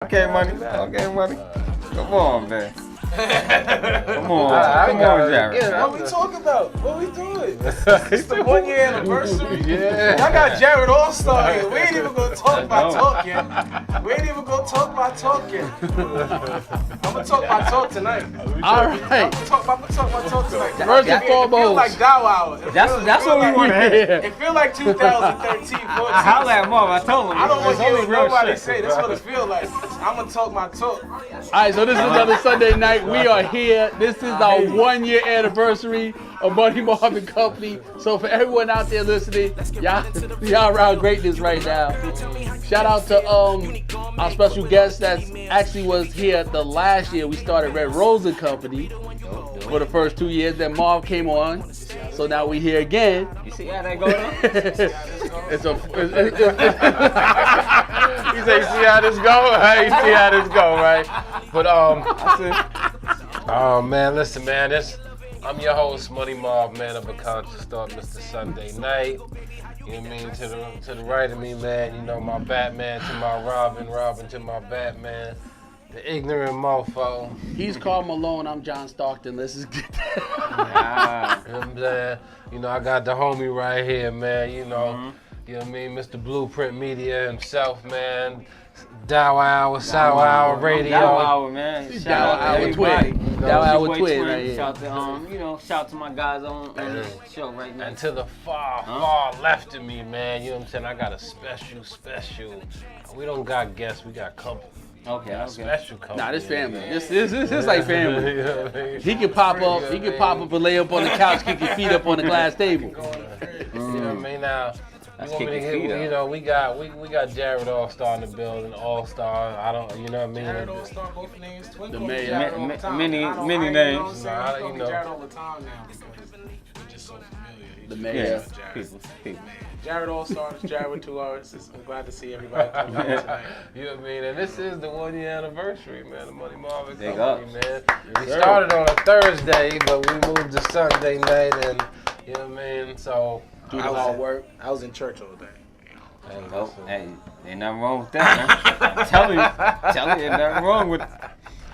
Okay, money. Okay, money. Come on, man. Come on, Jared. Yeah, what we talking about? What we doing? It's the 1 year anniversary. Yeah. Y'all got Jared AllStar here. We ain't even gonna talk by talk yet. We ain't even gonna talk by talk yet. I'm gonna talk by talk tonight. All right. I'm gonna talk my talk tonight. First and It feels foremost. like Dow Hour. That's what we want to hear. It feel like 2013, 14. I holla at Marv. I told him. I don't want to it's hear only what real nobody shit. say. That's what it feel like. I'm gonna talk my talk. All right, so this is another Sunday night. We are here. This is our 1 year anniversary of Money Marv and Company. So for everyone out there listening, y'all around greatness right now. Shout out to our special guest that actually was here the last year. We started Red Rose and Company for the first 2 years. Then Marv came on. So now we here again. You see how that go down? He say, "You see how this go? Hey, you see how this go, right?" But oh man, listen, man, I'm your host, Money Marv, man of a conscious thought, Mr. Sunday Night. You know what I mean? To the right of me, man, you know, my Batman to my Robin to my Batman. The ignorant mofo. He's Carl Malone. I'm John Stockton. Let's just get that. You know what I'm saying? You know, I got the homie right here, man. You know, you know what I mean? Mr. Blueprint Media himself, man. Dow Hour, Sour Hour Radio. Dow Hour, man. Dow Hour Twin. Dow Hour Twin right here. Shout to shout to my guys on the show right now. And to the far left of me, man, you know what I'm saying? I got a special. We don't got guests, we got company. Okay. Special company. Nah, this family. This is like family. You know what I mean? He can pop up. He can pop up and lay up on the couch, kick his feet up on the glass table. You know what I mean? Now, Let's you want me to kick his hit, feet up. you know, we got Jared AllStar in the building, AllStar. I don't, you know what I mean? Jared AllStar, both names, twin. The call me mayor. Jared all the time. Many I don't- names. You know what I'm saying? Nah, He call you me know. Jared all the time now because we're just so familiar. The Yeah, mayor. people. Jared AllStar, Jared with 2 R's. I'm glad to see everybody coming out tonight. You know what I mean? And this is the 1 year anniversary, man, of Money Marv and Big Company, ups. man. We started on a Thursday, but we moved to Sunday night, and you know what I mean? So, Do the hard work. I was in church all day. hey, Oh, listen, hey, ain't nothing wrong with that, man. Tell you, ain't nothing wrong with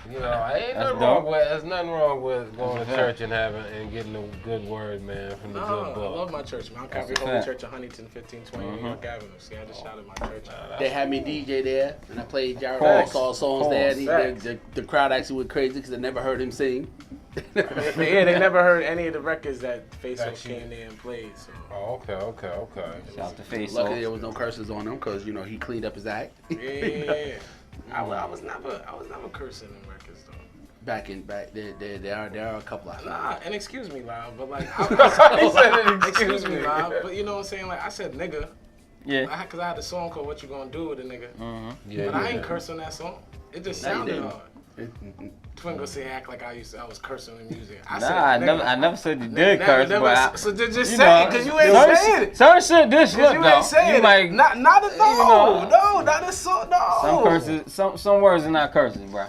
you know, ain't That's nothing dope. wrong with, there's nothing wrong with going to That's a church and getting a good word, man, from the No, good I book. love my church, Mount That's Calvary a Holy fact. Church of Huntington, 1520 New York Avenue. See, I just shouted my church out. They had me DJ there, and I played Jared Facts. AllStar songs there. And Facts. the crowd actually went crazy because they never heard him sing. Yeah, they never heard any of the records that Face Off Actually. came there and played. So. Oh, okay. shout to face Luckily, there off. was no curses on him because he cleaned up his act. Yeah. I was never cursing in records though. back there are a couple of Nah, and excuse me, loud, but like, He said, excuse me, loud, but you know what I'm saying? Like, I said nigga, Yeah. because I had a song called "What You Gonna Do with a Nigga," Yeah, but I ain't curse on that song. It just No, you sounded didn't. hard. Twin gonna say act like I was cursing in music. I Nah, said, I never said you did curse, never, but I, so just you say know, it, cause you ain't saying it. Certain shit did slip You though. ain't saying You might, it. Not a no, know. no, not a song, no. some curses, some words are not curses, bro.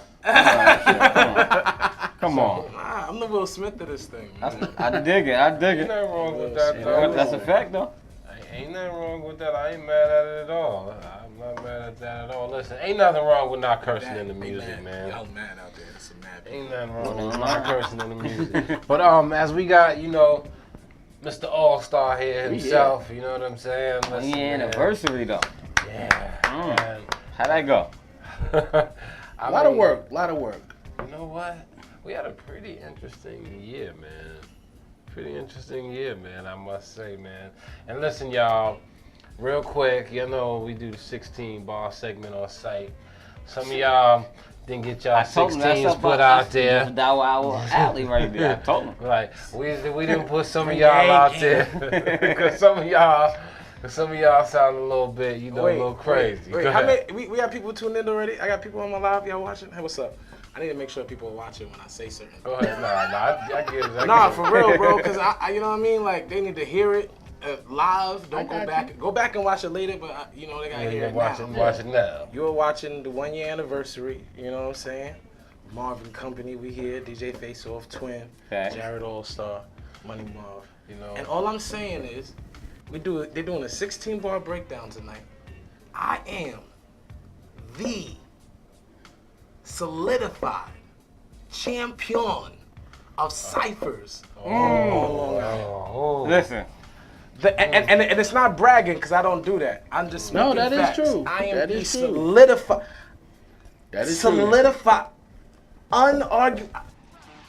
Come on. Nah, I'm the Will Smith of this thing. Man. I dig it. Ain't nothing wrong with that, though. That's a fact though. Ain't nothing wrong with that. I ain't mad at it at all. I'm not mad at that at all. Listen, ain't nothing wrong with not cursing in the music, man. Y'all mad out there. There's some mad people. Ain't nothing wrong with not cursing in the music. But as we got, you know, Mr. AllStar here himself, you know what I'm saying? Listen, Yeah, man. anniversary though. Yeah. man. How'd that go? I A lot of mean, work. You know what? We had a pretty interesting year, man. I must say, man. And listen, y'all, real quick, you know we do the 16 bar segment on site. Some of y'all didn't get y'all 16s put out there. Dow Hour alley right there. I told him. Like we didn't put some of y'all out there because some of y'all sound a little bit, you know, a little crazy. Wait, Go how ahead. many? We have people tuned in already. I got people on my live. Y'all watching? Hey, what's up? I need to make sure people are watching when I say certain. Go ahead. Nah, I get it. Nah, for real, bro. Cause I, you know what I mean. Like they need to hear it live. Don't go back. Go back and watch it later. But you know they gotta hear it watch now. it now. You're watching the 1 year anniversary. You know what I'm saying? Marvin Company, we here. DJ Face Off, Twin, Facts. Jared AllStar, Money Marv. You know. And all I'm saying is, they're doing a 16 bar breakdown tonight. I am the solidified champion of ciphers. Listen. And it's not bragging because I don't do that. I'm just No, speaking that is facts. true. I am That the is true. solidified, That is true. unargued,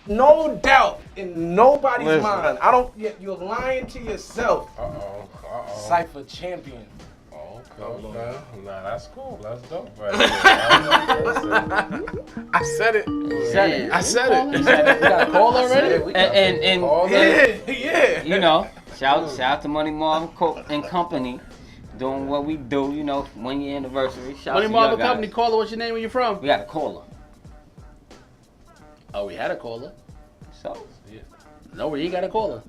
no doubt in nobody's Listen. mind. You're lying to yourself. Cypher champion. Okay. Nah, that's cool. That's dope, right I said it. Yeah. I said it. You got a call already? And Yeah. you know, shout out to Money Marv and Company doing what we do. You know, 1 year anniversary. Shout Money out to Marvel y'all guys. Company, caller, what's your name? Where you from? We got a caller. Oh, we had a caller. So No, we ain't got a caller.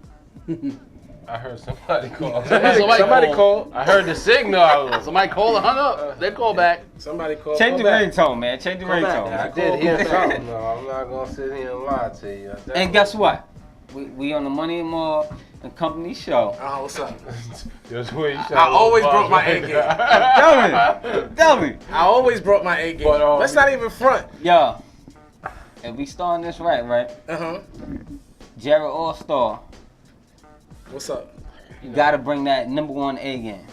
I heard somebody call. Somebody call. I heard the signal. Somebody call or hung up. They call back. Somebody called. change the back. ringtone, man. Change the ringtone. I did hear something. No, I'm not gonna sit here and lie to you. And guess what? We on the Money Marv and Company show. What's up? I always brought my A game. Tell me. I always brought my A game. But, Let's not even front. Yo, if we starting this right? Jared AllStar, What's up? you gotta bring that #1 A game.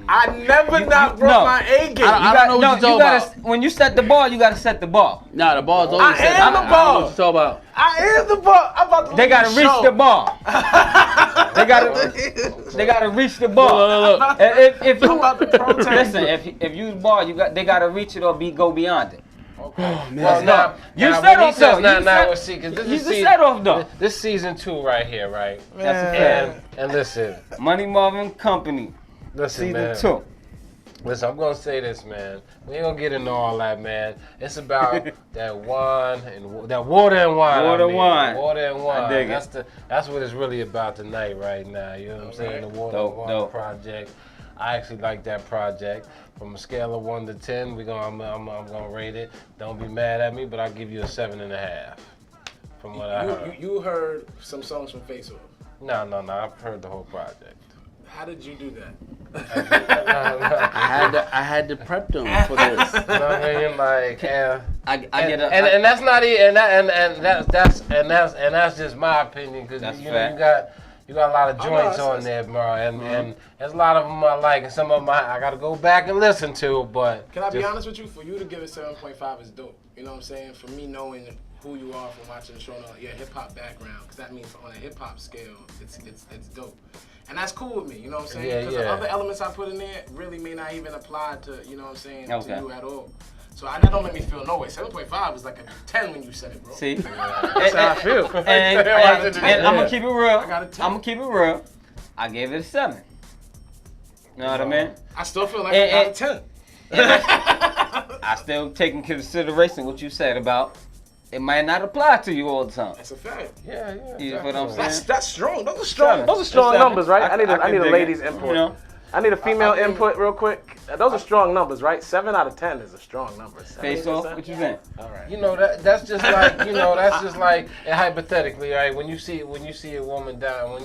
I never not brought my A game. I don't know what you're talking about. When you set the bar, you gotta set the bar. Nah, the ball's always set. am the I don't know ball. what you're talking about. I am the ball. I'm about to They gotta reach the bar. They gotta reach the bar. Look. If you I'm about to protest. listen, if you the bar, they gotta reach it or go beyond it. Well, now, You now, set when he off says though. now, You now, set- we'll see, 'cause this He's is the season, set off though. this season 2 right here, right? That's a fact. And listen, Money Marv and Company, listen, season man. 2. Listen, I'm gonna say this, man. We ain't gonna get into all that, man. It's about that wine and that water and wine. Water and wine. Water and wine. I dig That's what it's really about tonight, right now. You know what I'm saying? The water Dope, and wine dope. project. I actually like that project. From a scale of 1 to 10, I'm gonna rate it. Don't be mad at me, but I'll give you a 7.5. From what I heard. You heard some songs from Face Off. No. I've heard the whole project. How did you do that? I had to prep them for this. You know what I mean? Like, yeah. I get a. And that's not even that's just my opinion because That's you fact. got a lot of joints know, on there, bro, and there's a lot of them I like, and some of them I gotta go back and listen to. But Can I be honest with you? For you to give it 7.5 is dope. You know what I'm saying? For me knowing who you are from watching the show, your hip hop background, because that means on a hip hop scale, it's dope. And that's cool with me, you know what I'm saying? Yeah, Because yeah. the other elements I put in there really may not even apply to, you know what I'm saying, Okay. to you at all. So that don't make me feel no way. 7.5 is like a 10 when you said it, bro. See? that's how I feel. And I'm gonna keep it real. I got a 10. I'm gonna keep it real. I gave it a 7. You know what I mean? I still feel like I got a 10. I still take in consideration what you said about it might not apply to you all the time. That's a fact. Yeah. You know what I'm saying? That's strong. Those are strong. Seven. Those are strong Seven. numbers, right? I need can a dig lady's it. input. You know? I need a female input real quick. Those are strong numbers, right? 7 out of 10 is a strong number. Face off, what you think? All right. You know that's just like and hypothetically, right? When you see a woman out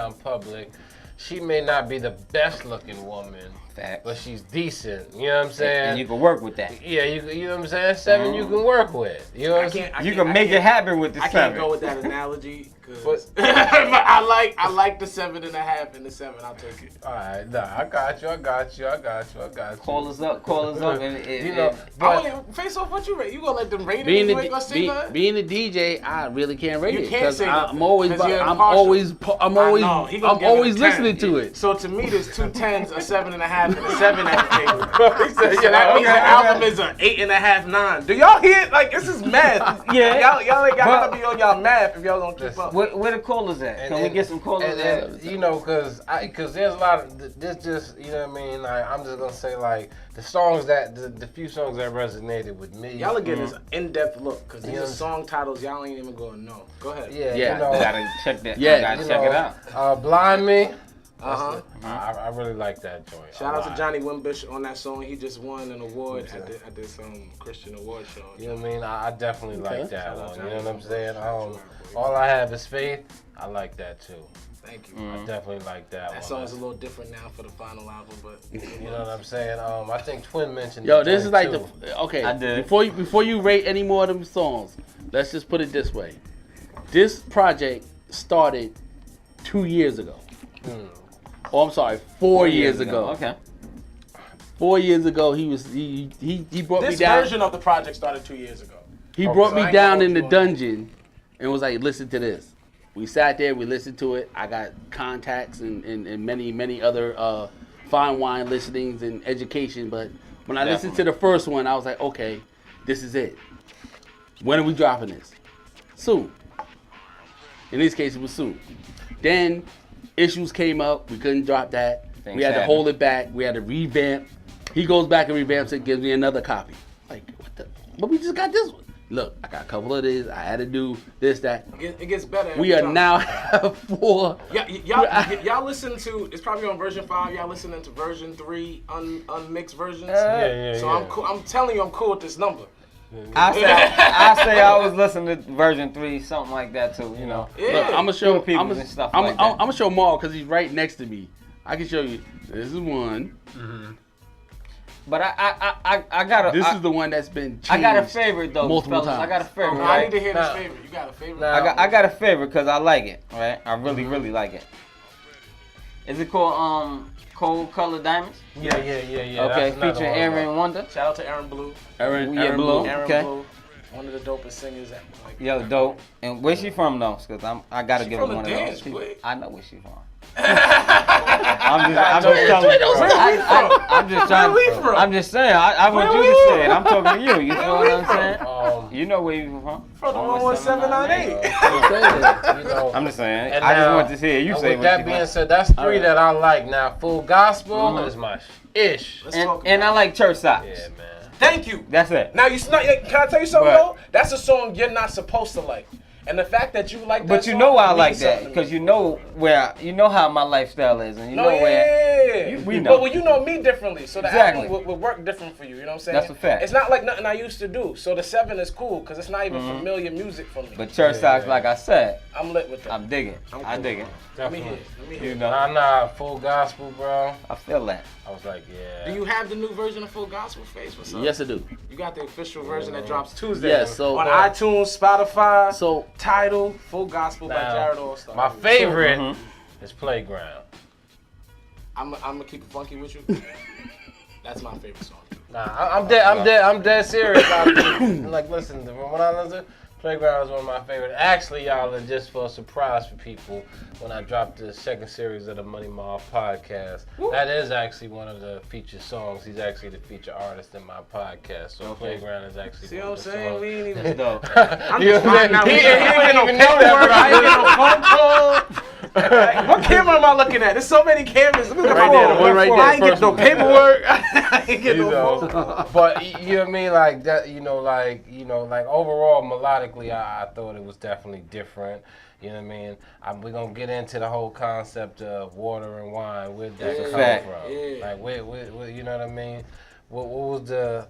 in public, she may not be the best looking woman, Fact. but she's decent. You know what I'm saying? And you can work with that. Yeah, you know what I'm saying? 7 you can work with. You know what I'm saying? You can make it happen with the I 7. can't go with that analogy because I like the 7.5 and the 7. I'll take it. All right, nah, I got you. Call us up. You know, but Face Off, what you rate? You gonna let them rate it? Being You the ain't gonna say nothing? being the DJ, I really can't rate You it can't because say I'm nothing, always 'cause you're I'm impartial. always He gonna give it a 10. listening to it. So to me, there's 2 10s, a 7.5, and a 7 at the table. So that means the album is an 8.5, 9. Do y'all hear it? Like, this is math. Yeah. Y'all ain't got to be on y'all math if y'all gonna keep up. Where the callers at? Can we get some callers at? and, you know, cause there's a lot of this. Just you know what I mean. Like, I'm just gonna say like the few songs that resonated with me. Y'all are getting this in-depth look, because these Yeah. are song titles y'all ain't even gonna know. Go ahead. Yeah, Yeah. you know, Gotta check that. Yeah, Gotta you check know, it out. Blind Me. Uh-huh. I really like that joint. Shout a out to lot. Johnny Wimbish on that song. He just won an award at this Christian award show. You know what I mean? I definitely like that Shout out one. Johnny You know what I'm Wimbish. saying? Shout out to my boy. All I Have Is Faith. I like that too. Thank you. I definitely like that one. That song's a little different now for the final album, but You know what I'm saying? I think Twin mentioned. Yo, the this is like joint, too. okay. I did. Before you rate any more of them songs, let's just put it this way. This project started 2 years ago. Oh, I'm sorry, 4 years ago. Okay. 4 years ago, he brought me this down. version of the project started 2 years ago. He brought So I me ain't down gonna in the hold you on dungeon and was like, listen to this. We sat there, we listened to it. I got contacts and many other fine wine listenings and education. But when I listened to the first one, I was like, okay, this is it. When are we dropping this? Soon. In this case, it was soon. Then issues came up. We couldn't drop that. Things we had to happen. hold it back. We had to revamp. He goes back and revamps it, gives me another copy. Like, what the? But we just got this one. Look, I got a couple of these. I had to do this, that. It gets better. We every are time. now have 4. Y'all listen to, it's probably on version 5. Y'all listening to version 3 unmixed versions. Yeah. So I'm cool. I'm telling you, I'm cool with this number. I say I was listening to version 3, something like that too. You know. Yeah. Look, I'm gonna show people I'm and stuff I'm like that. gonna show Marv because he's right next to me. I can show you. This is one. But I got a. This is the one that's been changed. I got a favorite though, multiple fellas. I got a times. favorite. I need Right? to hear Nah. this favorite. You got a favorite? Nah. I got a favorite because I like it. Right? I really like it. Is it called Cold Color Diamonds? Yeah. Okay, That's another featuring one, Aaron bro. Wonder. Shout out to Aaron Blue. Aaron Blue. Blue. Aaron Okay. Blue, one of the dopest singers. Like, Yo, dope. And where's she from though? Cause I gotta She give from her one the of dance, those. boy. I know where she from. I'm just telling you. I'm just trying. Where we from? I'm just saying. I want Where you we to from? say it. I'm talking to you. You feel what I'm saying? You know where you from? From the 11798. You know, I'm just saying. And I just now- want to hear you and say with what that you being from. said, that's 3 that I like. Now, Full Gospel is my ish. Let's talk about And I like church socks. Yeah, man. Thank you. That's it. Now can I tell you something But- though? That's a song you're not supposed to like. And the fact that you like that But you song know why I means like that something to me. because you know how my lifestyle is, and you know where. We know. But well, you know me differently, so the Exactly. album will work different for you. You know what I'm saying? That's a fact. It's not like nothing I used to do. So the 7 is cool because it's not even familiar music for me. But church socks, like I said, I'm lit with that. I'm digging. I cool. dig it. Let me Definitely. hear. You know. Nah, Full Gospel, bro. I feel that. I was like, yeah. Do you have the new version of Full Gospel Face? What's up? Yes, I do. You got the official version that drops Tuesday. Yes, so on iTunes, Spotify. so Title Full Gospel by Now, Jared AllStar. My favorite is Playground. I'm gonna keep it funky with you. That's my favorite song. Nah, I'm dead serious. Like, listen, when I listen, Playground is one of my favorite. Actually, y'all, and just for a surprise for people, when I dropped the second series of the Money Marv podcast, that is actually one of the featured songs. He's actually the featured artist in my podcast. So Playground is actually See one what of I'm the saying? songs. We ain't even. Dope. I'm just finding out. He He didn't ain't get no even know that, paperwork. bro. I ain't get no phone call. What camera am I looking at? There's so many cameras. Look at Right there, the one right there, I ain't get first no one. paperwork. I ain't get You no phone know, call. but you know what I mean, like that. Like overall, melodically, I thought it was definitely different. You know what I mean? We're gonna get into the whole concept of water and wine. Where'd that come fact. from? Yeah. Like, where, you know what I mean? What was the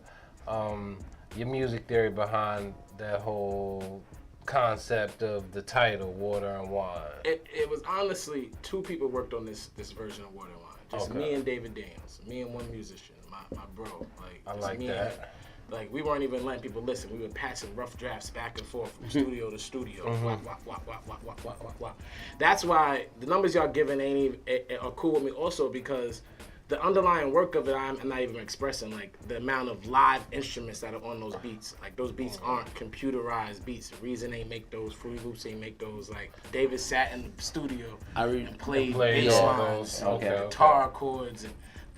your music theory behind that whole concept of the title, Water and Wine? It was honestly 2 people worked on this version of Water and Wine. Just Okay. me and David Daniels. Me and one musician, my bro. Like, I just like me and that. him. Like, we weren't even letting people listen. We were passing rough drafts back and forth from studio to studio. Wah, wah, wah, wah, wah, wah, wah, wah, wah. That's why the numbers y'all giving ain't even are cool with me also because the underlying work of it, I'm not even expressing, like, the amount of live instruments that are on those beats. Like, those beats aren't computerized beats. The reason they make those, Fruity Loops ain't make those, like, David sat in the studio and played Played bass all lines, those. Okay, guitar chords, and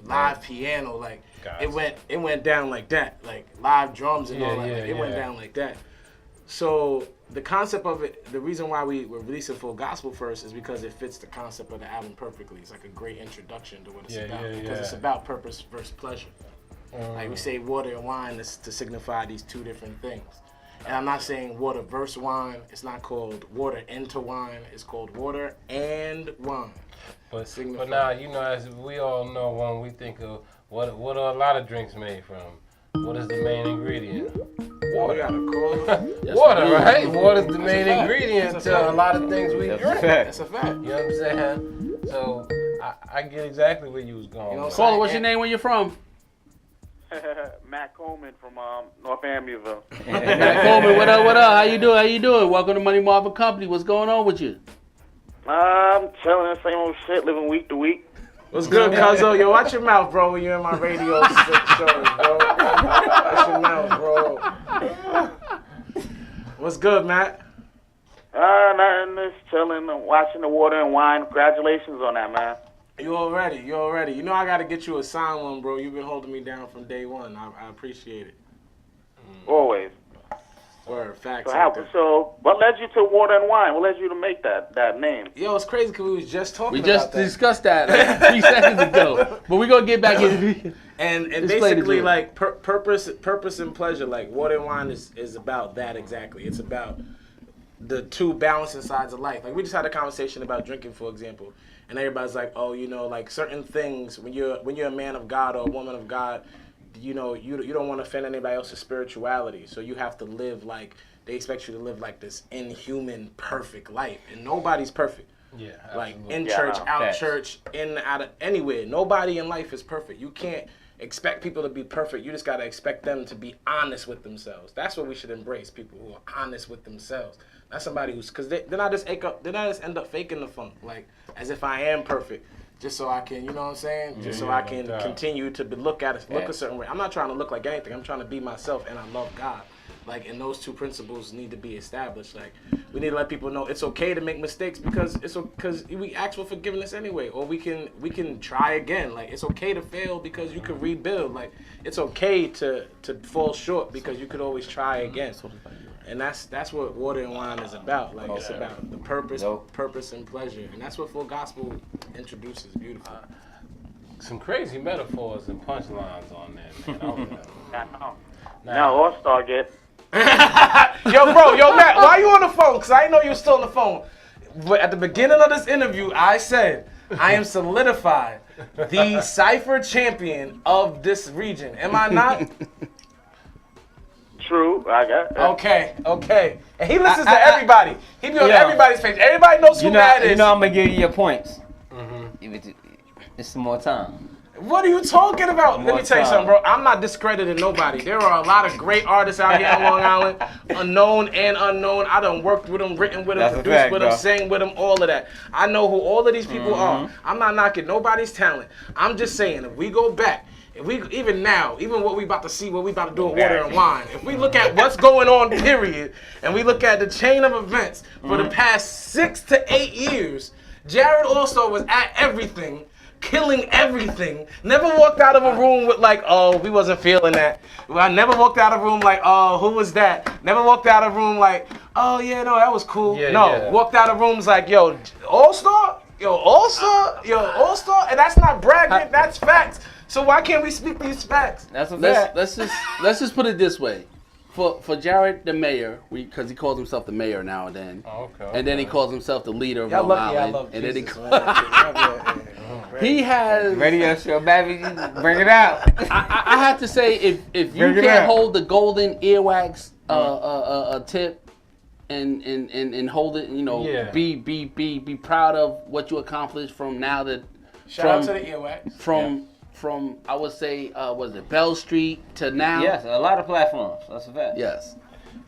live piano. Like, Gotcha. it went down like that. Like, live drums and all that. Yeah, Like, it went yeah. down like that. So the concept of it, the reason why we were releasing Full Gospel first is because it fits the concept of the album perfectly. It's like a great introduction to what it's about. Because it's about purpose versus pleasure. Like we say water and wine to signify these 2 different things. And I'm not saying water versus wine. It's not called water into wine. It's called water and wine. But Signify. now, you know, as we all know, when we think of what are a lot of drinks made from? What is the main ingredient? water. Water, Water, right? Water's the main fact. ingredient That's a to a fact. lot of things we That's a drink. fact. That's a fact. You know what I'm saying? So I get exactly where you was going. You know what I'm with saying? Caller, what's your name? Where you from? Matt Coleman from North Amityville. Matt Coleman, what up? What up? How you doing? How you doing? Welcome to Money Marv Company. What's going on with you? I'm chilling, same old shit, living week to week. What's good, Cuzzo? Yo, watch your mouth, bro, when you're in my radio shows, bro. Watch your mouth, bro. What's good, Matt? Nothing, just chilling, watching the water and wine. Congratulations on that, man. You already. You know I gotta get you a signed one, bro. You've been holding me down from day one. I appreciate it. Always. Word, facts. So what led you to water and wine? What led you to make that name? Yo, it's crazy because we was just talking We about just that. discussed that like 3 seconds ago. But we're going to get back in. And Explain it basically, to him. like, purpose and pleasure, like, water and wine is about that exactly. It's about the two balancing sides of life. Like, we just had a conversation about drinking, for example. And everybody's like, oh, you know, like, certain things, when you're a man of God or a woman of God, you know, you don't want to offend anybody else's spirituality. So you have to live like, they expect you to live like this inhuman, perfect life. And nobody's perfect. Yeah, Like, absolutely. in Yeah, church, no. out Facts. church, in, out of, anywhere. Nobody in life is perfect. You can't expect people to be perfect. You just got to expect them to be honest with themselves. That's what we should embrace, people who are honest with themselves. Not somebody who's, because then I just end up faking the funk, like, as if I am perfect. Just so I can, you know what I'm saying? Just so I can no doubt. continue to look a certain way. I'm not trying to look like anything. I'm trying to be myself, and I love God. Like, and those two principles need to be established. Like, we need to let people know it's okay to make mistakes because we ask for forgiveness anyway, or we can try again. Like, it's okay to fail because you can rebuild. Like, it's okay to fall short because you could always try again. And that's what water and wine is about. Like, it's about the purpose and pleasure, and that's what full gospel introduces. Beautiful. Some crazy metaphors and punchlines on there, man. I don't know. I know. Now AllStar get. Yo, Matt, why are you on the phone? Because I didn't know you were still on the phone. But at the beginning of this interview, I said, I am solidified the Cypher champion of this region. Am I not? True, I got that. Okay. And he listens to everybody. He be on everybody's page. Everybody knows who Matt is. You know I'm going to give you your points. It's some more time. What are you talking about? Let me tell you time. something, bro. I'm not discrediting nobody. There are a lot of great artists out here on Long Island, unknown and unknown. I done worked with them, written with them, That's a produced fact, with them, bro. sang with them, all of that. I know who all of these people are. I'm not knocking nobody's talent. I'm just saying, if we go back, even what we about to see, what we about to do with water and wine, if we look at what's going on, period, and we look at the chain of events for the past 6 to 8 years, Jared also was at everything, killing everything. Never walked out of a room with like, oh, we wasn't feeling that. I never walked out of a room like, oh, who was that? Never walked out of a room like, oh yeah, no, that was cool. Walked out of rooms like, yo, AllStar? Yo, AllStar? And that's not bragging, that's facts. So why can't we speak these facts? That's a fact. Let's just put it this way. For Jared the mayor, because he calls himself the mayor now and then. And then he calls himself the leader of Long Island. And then he has Radio show, baby. Bring it out. I have to say, if you can't hold the golden earwax tip and hold it, you know, be proud of what you accomplished from now that Shout out to the earwax. From I would say was it Bell Street to now? Yes, a lot of platforms. That's a fact. Yes.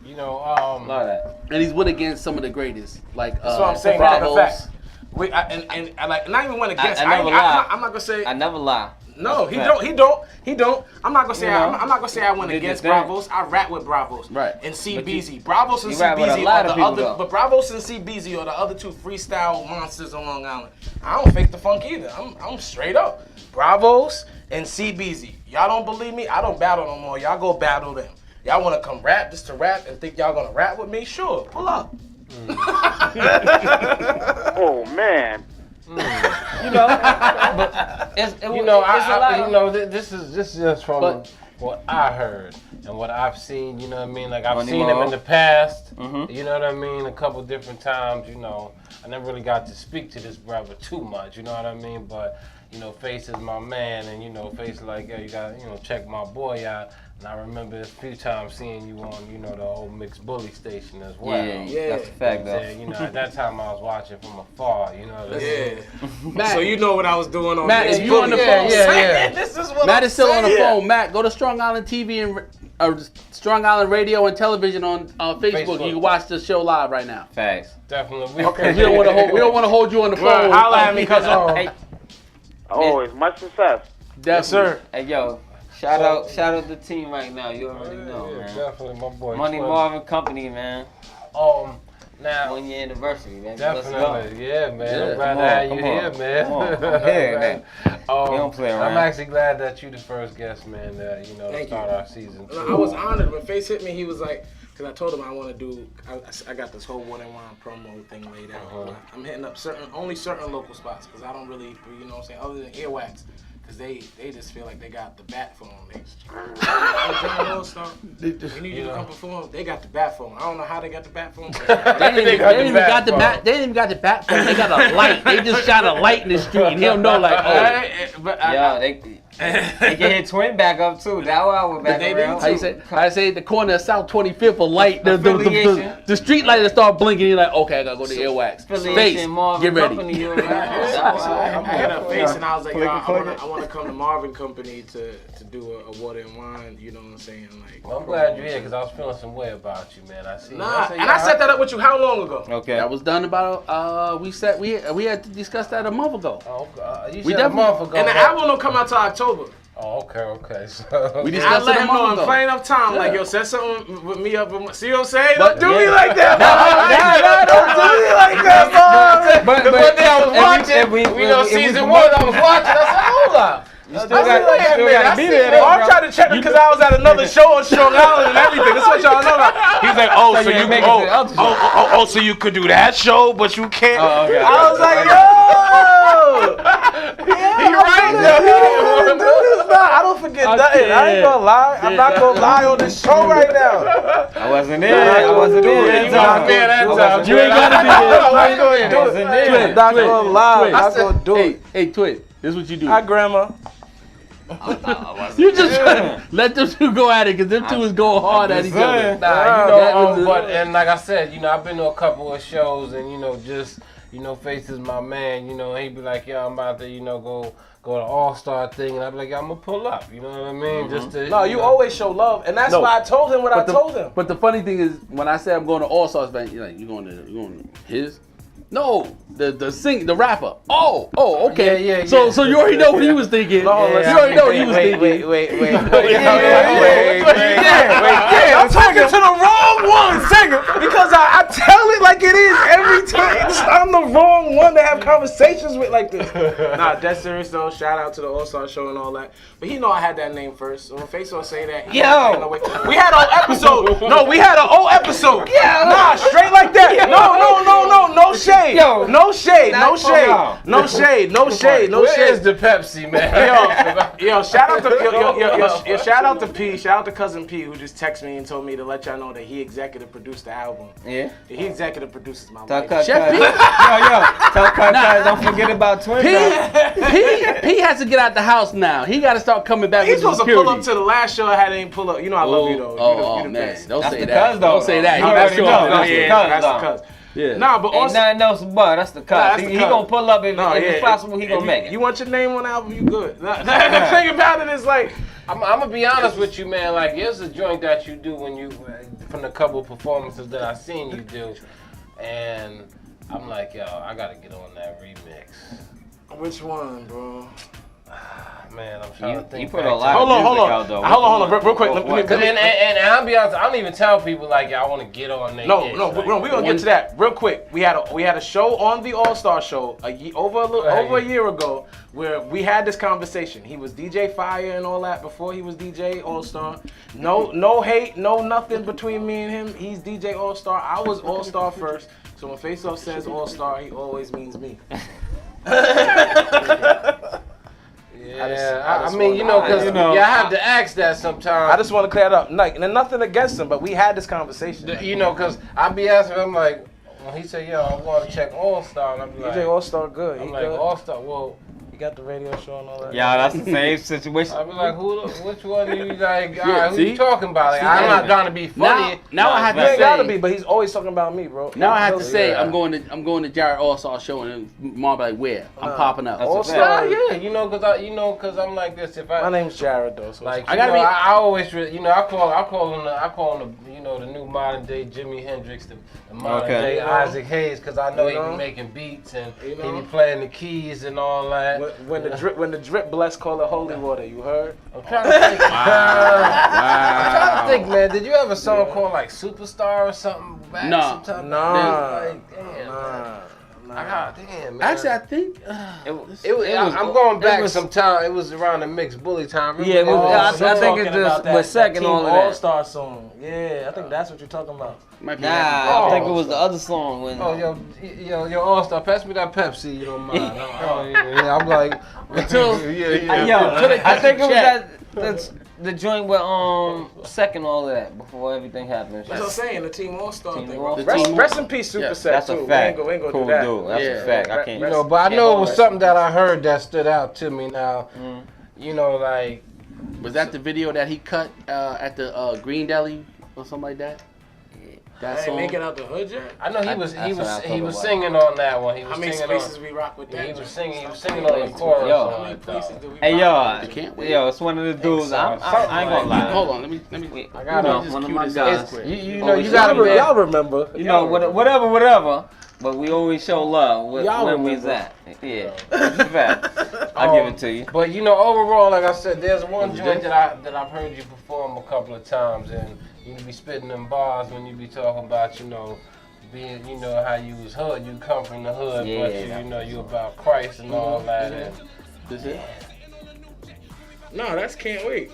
You know, A lot of that. And he's went against some of the greatest, like That's what I'm saying. Bravos. That's a fact. I like not even went against. I never lie. I'm not gonna say. I never lie. No, That's a fact. He don't. I'm not gonna say. You know, I'm not gonna say I went did against your thing. Bravos. I rap with Bravos. Right. And But you- CBZ. Bravos and you rap with a CBZ lot are of the people, other. though. But Bravos and CBZ are the other two freestyle monsters on Long Island. I don't fake the funk either. I'm straight up. Bravos and CBZ. Y'all don't believe me? I don't battle no more. Y'all go battle them. Y'all wanna come rap just to rap and think y'all gonna rap with me? Sure, pull up. Oh man. You know, but it's a lot. This is just from what I heard and what I've seen. You know what I mean? Like I've Money seen him in Marv. the past. You know what I mean? A couple different times. You know, I never really got to speak to this brother too much. You know what I mean? But you know, Face is my man, and you know, Face like, yeah, you gotta, you know, check my boy out. And I remember a few times seeing you on, you know, the old Mixed Bully station as well. Yeah. That's a fact, though. You know, at that time I was watching from afar, you know. Matt, So you know what I was doing on Matt, Mixed if you on the Bully. phone, This is what Matt I'm is still on the saying. phone. Matt, go to Strong Island TV and Strong Island Radio and Television on Facebook. You can watch the show live right now. Facts. Definitely. Okay. We don't want to hold you on the phone. Well, holla at me, cause Hey, Always. Much success. yes, sir. hey, yo, shout out to the team right now. You already know, man. Definitely, my boy. Money Marv and Company, man. Now, 1 year anniversary, man. Let's go. definitely, yeah, man. Yeah. I'm glad Come to have on, you come on. here, man. Come on, I'm here, man. We don't play around. I'm actually glad that you're the first guest, man. That you know Thank start you. our season. I was honored when Face hit me. He was like, because I told him I want to do. I got this whole Water and Wine promo thing laid out. I'm hitting up only certain local spots because I don't really, you know what I'm saying, other than Earwax. Because they just feel like they got the bat phone. They AllStar, we need you to come perform. They got the bat phone. I don't know how they got the bat phone. They didn't even got the bat. They didn't even got the bat phone. They got a light. They just shot a light in the street. And he'll know like, oh. Yo, they can hit Twin back up too. That one I would back They around. I say the corner of South 25th a light. Affiliation. The street light that start blinking. You're like, okay, I gotta go to Earwax. Face, Affiliation, Marv get and ready. Company, you already know. I'm hit up Face and I was like, yo, I Click. want to come to Marvin Company to do a Water and Wine. You know what I'm saying? Like, Well, I'm glad you're here because I was feeling some way about you, man. I see. Nah, and I set that up with you how long ago? Okay. That was done about we had to discuss that a month ago. Oh, you We said a definitely- month ago. And the album don't come out till October. Oh, okay. So We I discussed let it a him know month in ago. plenty enough time. Like, Yeah. yo, set something with me up. See what I'm saying? But- Don't do me yeah. like that, Don't do me like that, But the one day I was watching, if we season one, I was watching. I said, hold up. You still got to be there. Oh, I'm trying to check because I was at another show on Strong Island and everything. That's what y'all know about. He's like, oh, so you you ain't make it to the other show. so you could do that show, but you can't. Oh, okay. I was like, yo, he right though. I don't forget nothing. I ain't gonna lie. I'm not gonna lie on this show right now. I wasn't there. I wasn't there. You gotta be that time. You ain't gotta be there. I wasn't there. I'm not gonna lie. I'm not gonna do it. Hey, Twin, this is what you do. Hi, Grandma. You just let them two go at it because them two is going hard at each other. saying. Nah, you that know, was but and like I said, you know, I've been to a couple of shows, and you know, just you know, Face is my man. You know, he'd be like, "Yo, I'm about to, you know, go to AllStar thing," and I'd be like, "Yo, I'm gonna pull up." You know what I mean? Just to, No, you always show love, and that's No. why I told him what I told him. But the funny thing is, when I say I'm going to AllStar event, you're like, you going to his? No, the rapper. Oh, okay. Yeah. So you already know what he was thinking. No, you listen, already know what he was thinking. Wait. I'm talking to the wrong one, singer, because I tell it like it is every time. I'm the wrong one to have conversations with like this. Nah, that's serious though. Shout out to the AllStar show and all that. But he know I had that name first. So when Face will say that, we had an episode. No, we had an old episode. Yeah. Nah, straight like that. No shade. Yo, No shade. Where is the Pepsi, man? Yo, shout out to shout out to P, shout out to cousin P who just texted me and told me to let y'all know that he executive produced the album. Yeah. He executive produces my Tell life. Cut Chef Cut. P? Tell Cut Cut, don't forget about Twin. P has to get out the house now. He got to start coming back He's with supposed to security. pull up to the last show I had him pull up. You know I love you though. You the man, best. don't That's say the that. cuz, though. Don't say that. You He got already show know. up. That's the Yeah. cuz, That's though. the cuz. Yeah. Nah, but Ain't also nothing else but that's the cut. that's He the cut. gonna pull up if it's possible. He gonna make it. You want your name on the album, you good. The thing about it is like I'm gonna be honest with you, man. Like, here's a joint that you do when you, from the couple performances that I've seen you do, and I'm like, yo, I gotta get on that remix. which one, bro? Man, I'm trying to think. You put a back lot to- of music out, though. Hold on, real quick. Let me- And I'll be honest, I don't even tell people like, yeah, I want to get on there. No, we're gonna get to that real quick. We had a show on the AllStar show over a year ago where we had this conversation. He was DJ Fire and all that before he was DJ AllStar. No hate, no nothing between me and him. He's DJ AllStar. I was AllStar first. So when Face Off says AllStar, he always means me. Yeah, I mean, you know, because I have to ask that sometimes. I just want to clear it up. Like, and nothing against him, but we had this conversation. You know, because I be asking him, like, when he said, yo, I want to check AllStar, and I'm like, DJ AllStar good. I'm He like, good. AllStar, well, got the radio show and all that. Yeah, that's the same situation. I was like, which one do you like? Yeah, All right, who see? you talking about? Like, I'm not trying to be funny. Now I have You to ain't gotta say. be, but he's always talking about me, bro. Now I have to say Yeah. I'm going to Jared AllStar show and Marv like where I'm popping up. That's a AllStar, fact. Yeah, cause I'm like this. If My name's Jared though. So like, I gotta be- I always, I call him the new modern day Jimi Hendrix, the modern day You know? Isaac Hayes, cause I know You he know? be making beats and You he know? be playing the keys and all that. when the drip bless call it holy water, you heard? I'm trying to think. I'm trying Wow. to think, man. Did you have a song called like Superstar or something back No. sometime? Nah. Like, damn. Nah. I got damn, man. Actually, I think I'm going back some time. It was around the mixed bully time. Remember Yeah, it was- that? I think it's just was second Team on that. AllStar song. Yeah, I think that's what you're talking about. might be Nah, Oh. I think it was the other song when. Oh, yo, AllStar, pass me that Pepsi, you don't mind. I'm like, Until- I think it was that's the joint with second all of that before everything happened. That's what I'm saying, the Team AllStar Team thing. All-Star. Rest in peace, Super Yeah, Set That's too. a fact. We ain't gonna Cool do that. dude. That's Yeah. a fact. I can't. but I know it was something that I heard that stood out to me now. Like, was that the video that he cut at the Green Deli or something like that? That I ain't song. making out the hood yet. I know he was That's what I thought he was it was. singing on that one. He was How many singing spaces on. we rock with that? He was joint? singing Stop on playing the with chorus. Yo. How on many it, places though. do we Hey rock? I can't wait. yo, it's one of the dudes. I ain't gonna lie. Hold on, let me. I got You know, it. one of cue my this guys. up quick. You Y'all gotta be. y'all remember. You know, whatever. But we always show love Y'all when we's remember. at. Yeah, that's a fact. I'll give it to you. But overall, like I said, there's one joint that I've heard you perform a couple of times, and you be spitting them bars when you be talking about, being, how you was hood, you come from the hood, Yeah, but you about Christ and all that. And This it? No, that's Can't Wait.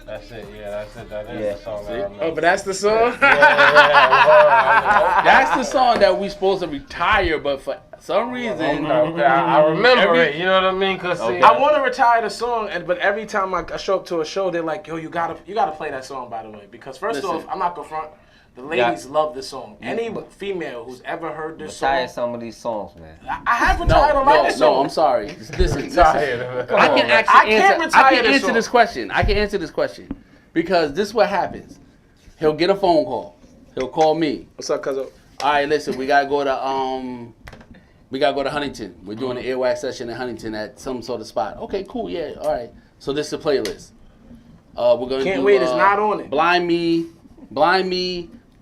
that's it. Yeah, that's it. That is Yeah. the song. I See? remember. Oh, but that's the song? That's the song that we supposed to retire, but for some reason, Okay, I remember it. You know what I mean? Cause see, I want to retire the song, but every time I show up to a show, they're like, "Yo, you gotta play that song." By the way, because first Listen. off, I'm not gonna front. The ladies love the song. Any female who's ever heard this Retire song, some of these songs, man. I have retired a lot of this no, song. I'm sorry. Listen, tired. I can on, actually I can't answer. I retire can this answer song. this question. I can answer this question because this is what happens. He'll get a phone call. He'll call me. What's up, cuz? All right, listen, we gotta go to Huntington. We're doing an earwax session in Huntington at some sort of spot. Okay, cool, yeah, all right. So this is the playlist. We're gonna Can't do, Wait is not on it. Blind Me.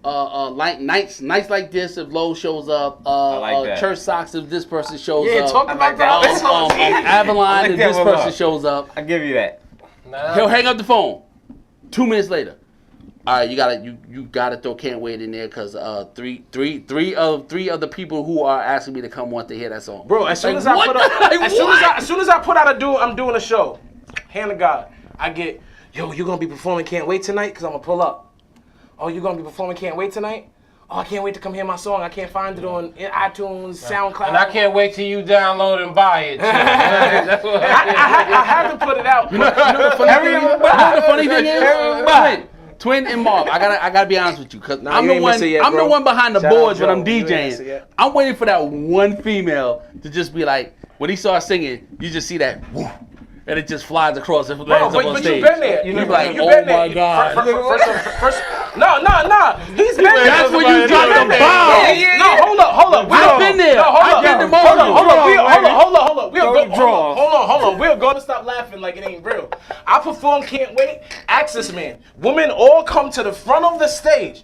Like nights like this if Lowe shows up. like that. Church Socks if this person shows Yeah, up. talk I about like that. that. That song's easy. Avalon like if that this one person up. shows up. I give you that. He'll hang up the phone. 2 minutes later. All right, you gotta throw Can't Wait in there because three of the people who are asking me to come want to hear that song. Bro, as soon Like, as I what put the- up, like, as what? soon as I put out I'm doing a show. Hand to God, I get, yo, you gonna be performing Can't Wait tonight? Cause I'm gonna pull up. Oh, you gonna be performing Can't Wait tonight? Oh, I can't wait to come hear my song. I can't find it on iTunes, SoundCloud. And I can't wait till you download and buy it. That's what I haven't put it out. You know the funny thing is? Twin and Marv, I gotta be honest with you, cause Nah, I'm you the ain't one. missed it yet, I'm the bro. one behind the Shout out boards when Joe. I'm You ain't missed it DJing. yet. I'm waiting for that one female to just be like, when he starts singing, you just see that, whoosh, and it just flies across and lands up on But stage. you've been there. You You've be like, been oh there. my god. First, no. He's been there. That's when you drop the been bomb. there. No, hold up. I've been there. No, I've been to Hold Mojo. on. Draw. We're gonna stop laughing like it ain't real. I perform Can't Wait. Ask this man. Women all come to the front of the stage.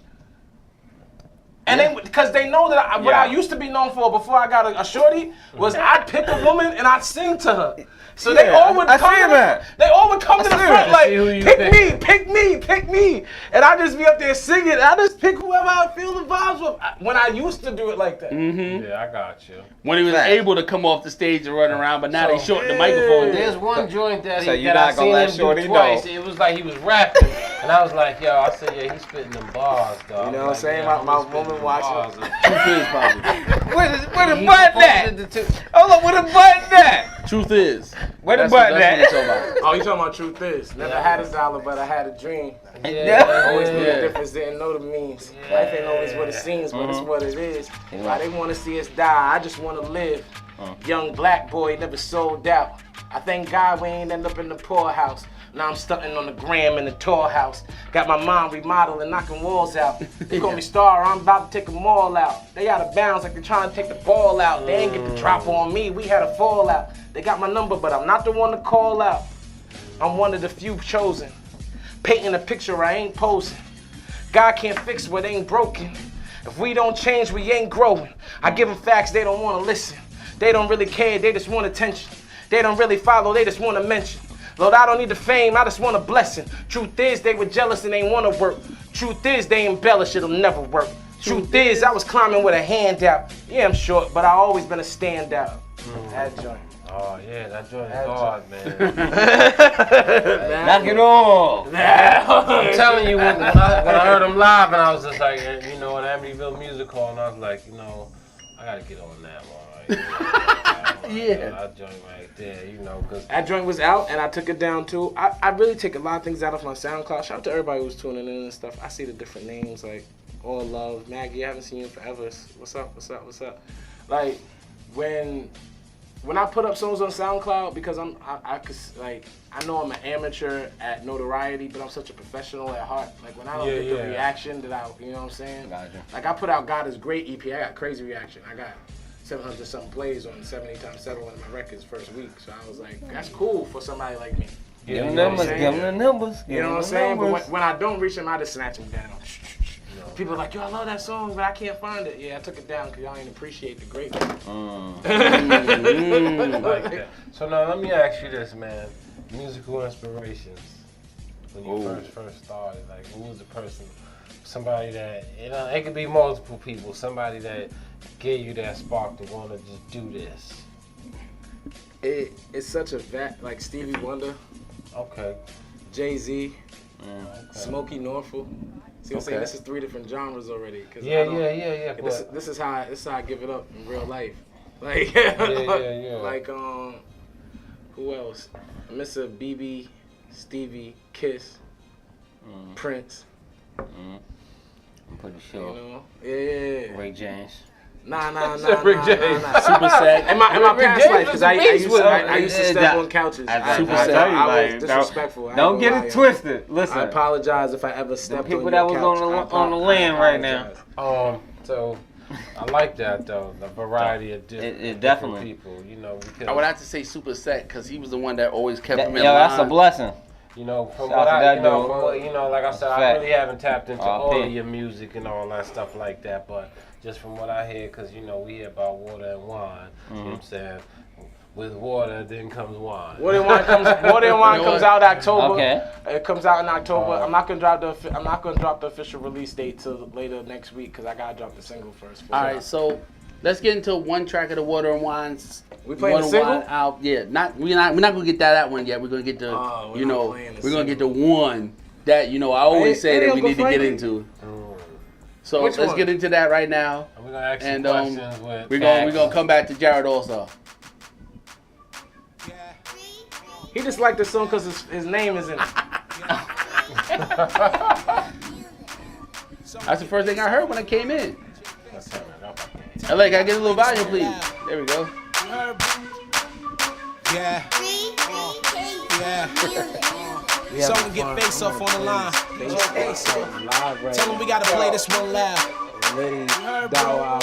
And because they know that what I used to be known for before I got a shorty was I'd pick a woman and I'd sing to her. So they all would I come. see that. They all would come to the front like, See who you pick me, and I just be up there singing. And I just pick whoever I feel the vibes with. When I used to do it like that. Yeah, I got you. When he was able to come off the stage and run around, but now they shorten the microphone. There's one joint that So he you that I not gonna seen let him do Shorty twice. know. It was like he was rapping, and I was like, yo, I said, yeah, he's spitting them bars, dog. You know what I'm saying? My woman watching. Truth is, probably. Where the button at? Hold on, where the button at? Truth is. Where the That's button what at? it's all about. Oh, you talking about truth is? Never had a dollar, but I had a dream. Always knew the difference, didn't know the means. Life ain't always what it seems, but it's what it is. Why they want to see us die? I just want to live. Young black boy never sold out. I thank God we ain't end up in the poorhouse. Now I'm stunting on the gram in the tour house. Got my mom remodeling, knocking walls out. They call me star, I'm about to take them all out. They out of bounds like they're trying to take the ball out. They ain't get the drop on me, we had a fallout. They got my number, but I'm not the one to call out. I'm one of the few chosen. Painting a picture I ain't posing. God can't fix what ain't broken. If we don't change, we ain't growing. I give them facts, they don't wanna listen. They don't really care, they just want attention. They don't really follow, they just wanna mention. Lord, I don't need the fame, I just want a blessing. Truth is, they were jealous and they wanna work. Truth is, they embellish, it'll never work. Truth is, I was climbing with a hand out. Yeah, I'm short, but I always been a standout. That joint. Oh yeah, that joint is hard, man. Knock it off. I'm telling you, when I heard him live, and I was just like, you know, at Amityville Music Hall, and I was like, you know, I gotta get on that one. Right? Yeah. That joint right there, you know, because That joint was out and I took it down too. I really take a lot of things out of my SoundCloud. Shout out to everybody who's tuning in and stuff. I see the different names like All Love, Maggie, I haven't seen you in forever. What's up? Like when I put up songs on SoundCloud, because I know I'm an amateur at notoriety, but I'm such a professional at heart. Like when I don't get the reaction that you know what I'm saying? Gotcha. Like I put out God is Great EP, I got crazy reaction. I got 700 something plays on 70x7 one of my records first week. So I was like, that's cool for somebody like me. Give them numbers, give them the numbers. You know what I'm saying? But when I don't reach them, I just snatch them down. People are like, yo, I love that song, but I can't find it. Yeah, I took it down because y'all ain't appreciate the great one. like that. So now let me ask you this, man. Musical inspirations when you first started. Like, who was the person? Somebody that it could be multiple people. Somebody that gave you that spark to want to just do this. It's such a like Stevie Wonder. Okay. Jay-Z. Okay. Smokey Norfolk. See what I'm saying? This is 3 different genres already. Yeah. This is how I give it up in real life. Like, like who else? Mr. BB, Stevie, Kiss, Prince. I'm pretty sure. You know? Yeah. Ray James. Nah. Rick James. Super Sad. In my past life, because I used to step that- on couches. Super I Sad. was disrespectful. I Don't ain't get gonna it lie. twisted. Listen. I apologize if I ever stepped people on that your was couch. on the land right now. So I like that though, the variety of different definitely. people, you know, because I would have to say Super Set because he was the one that always kept him in Yo, line. that's a blessing. you know, from Shout what out to I, that you know, dude. from what, you know, like I said, I Fact. really haven't tapped into all RP. of your music and all that stuff like that, but just from what I hear, because, you know, we hear about water and wine, you know what I'm saying? With water, then comes wine. Water and Wine comes out October. Okay. It comes out in October. I'm not gonna drop the official release date till later next week because I gotta drop the single first. All right, so let's get into one track of the Water and Wine's. We playing Water the and single? Wine out. Yeah, we're not gonna get that one yet. We're gonna get the we're you not know playing the we're gonna get the single. one that you know I always say Hey, that we Uncle need to get Frankie. into. So Which let's one? get into that right now. And we're going to ask And you questions with we're gonna come back to Jared AllStar. He just liked the song because his name is in it. That's the first thing I heard when I came in. Let's turn it up. LA, can I get a little volume, please? There we go. Yeah. Someone get face off on the line. Tell them we gotta play this one loud.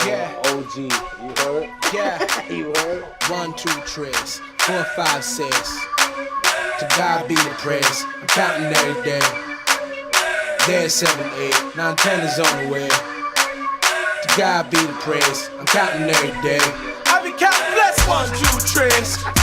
Yeah. OG. You heard? Yeah. You heard? 1, 2, 3, 4, 5, 6. To God be the praise. I'm counting every day. There's 7, 8, 9, 10 is on the way. To God be the praise. I'm counting every day. I be counting blessed. 1, 2, 3,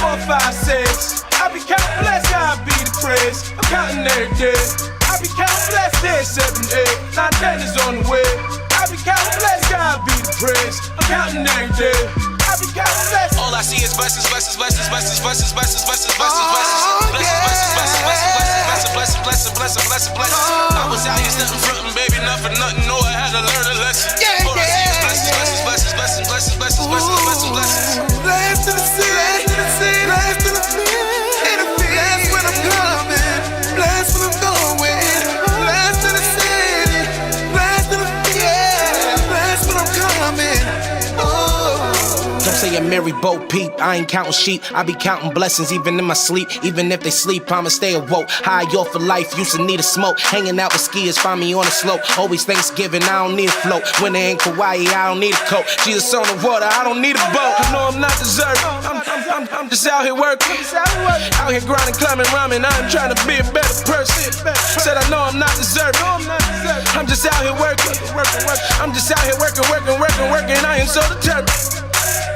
4, 5, 6. I be counting blessed. God be the praise. I'm counting every day. I be counting blessed. There's 7, 8, 9, 10 is on the way. I be counting blessed. God be the praise. I'm counting every day. I be counting blessed. All I see is blessings, blessings, blessings, blessings, blessings, blessings, blessings, blessings, blessings, blessings, blessings, blessings, blessings. I was out here stunting, frontin', baby, nothing, nothing. No, I had to learn a lesson. All I see is blessings, blessings, blessings, blessings, blessings, blessings, blessings, blessings. Blessed to the city, blessed to the field. Blessed when I'm coming, blessed when I'm going. Blessed to the city, blessed to the field. Blessed when I'm coming. Oh. Don't say a Mary Bo Peep. I ain't counting sheep, I be counting blessings even in my sleep. Even if they sleep, I'ma stay awoke. High off of life, used to need a smoke. Hanging out with skiers, find me on the slope. Always Thanksgiving, I don't need a float. When they ain't Kauai, I don't need a coat. Jesus on the water, I don't need a boat. I know I'm not deserving, I'm just out here working. Out here grinding, climbing, rhyming. I'm trying to be a better person. Said I know I'm not deserving, I'm just out here working. I'm just out here working. I am so determined.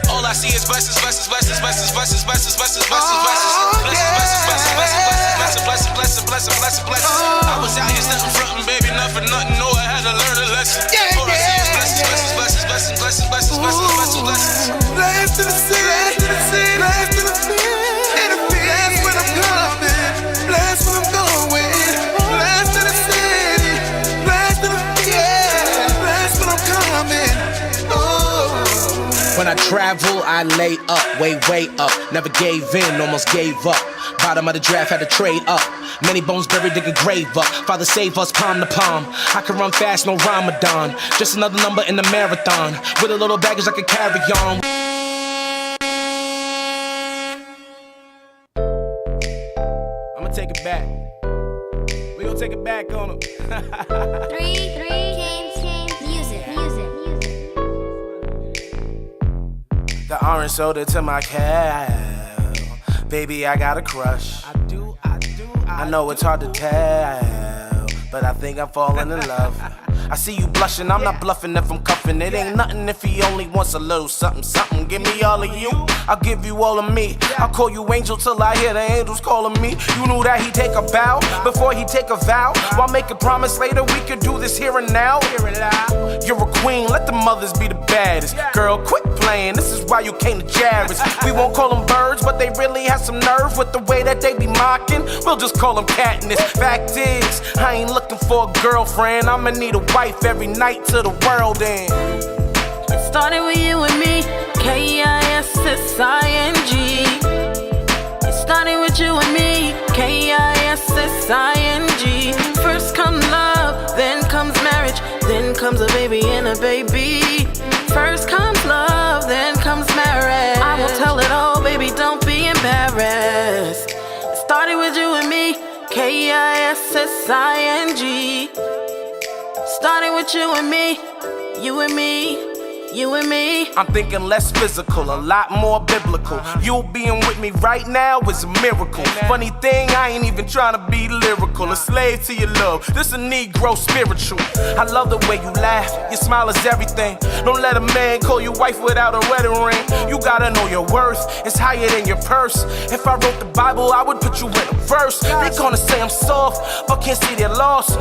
All I see is blessings, blessings, blessings, blessings, blessings, blessings, blessings, blessings, blessings, blessings, blessings, blessings. I was out here stunting, frontin', baby, not for nothing. No, I had to learn a lesson. All I see is blessings, blessings, blessings, blessings, blessings, blessings, blessings, blessings. Blessed to the city, blessed to the city. Blessed when I'm coming, blessed when I'm going. Blessed to the city, blessed to the city, blessed when I'm coming. When I travel, I lay up, way up. Never gave in, almost gave up. Bottom of the draft, had to trade up. Many bones buried, dig a grave up. Father save us, palm to palm. I can run fast, no Ramadan. Just another number in the marathon. With a little baggage I can carry on. I'ma take it back. We gon' take it back on 'em. 3 Kings music. The orange soda to my cow. Baby, I got a crush. I know it's hard to tell, but I think I'm falling in love. I see you blushing, I'm not bluffing if I'm cuffing. It ain't nothing if he only wants a little something, something. Give me all of you, I'll give you all of me. I'll call you angel till I hear the angels calling me. You knew that he'd take a bow before he take a vow. While making promise later we could do this here and now. You're a queen, let the mothers be the baddest. Girl, quit playing, this is why you came to Jarvis. We won't call them birds, but they really have some nerve with the way that they be mocking. We'll just call them Katniss. Fact is, I ain't looking for a girlfriend. I'ma need a wife every night till the world ends. It started with you and me, K-I-S-S-I-N-G. It started with you and me, K-I-S-S-I-N-G. First comes love, then comes marriage, then comes a baby and a baby. First comes love, then comes marriage. I will tell it all, baby, don't be embarrassed. It started with you and me, K-I-S-S-I-N-G. Started with you and me, you and me. You and me. I'm thinking less physical, a lot more biblical. You being with me right now is a miracle. Funny thing, I ain't even trying to be lyrical. A slave to your love, this a Negro spiritual. I love the way you laugh, your smile is everything. Don't let a man call you wife without a wedding ring. You gotta know your worth, it's higher than your purse. If I wrote the Bible, I would put you in a verse. They gonna say I'm soft, but can't see their loss.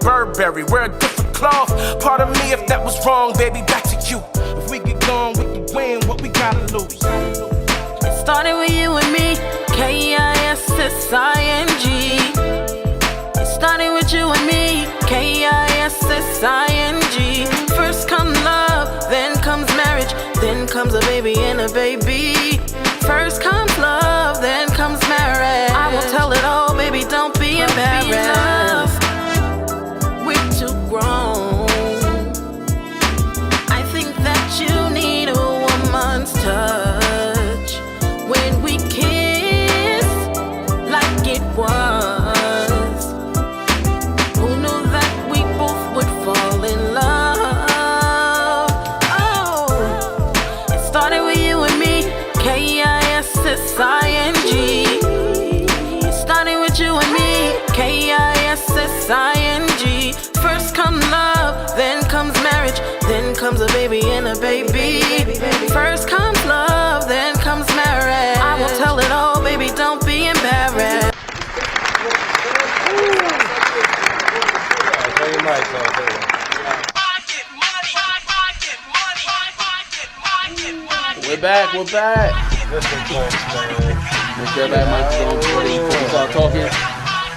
Burberry, wear a different cloth. Pardon me if that was wrong, baby, back to you. If we get gone with the wind, what we gotta lose? It started with you and me, K-I-S-S-I-N-G. It started with you and me, K-I-S-S-I-N-G. First comes love, then comes marriage, then comes a baby and a baby. First comes love, then comes marriage. I will tell it all, baby, don't be embarrassed. We're too grown. You need a woman's touch when we kiss like it was. Who knew that we both would fall in love? Oh, it started with you and me, K-I-S-S-I-N-G. It started with you and me, K-I-S-S-I-N-G. First comes love, then comes marriage, then comes a baby and a baby. First comes love, then comes marriage. I will tell it all, baby, don't be embarrassed. We're back. Make sure everybody might go before we start talking.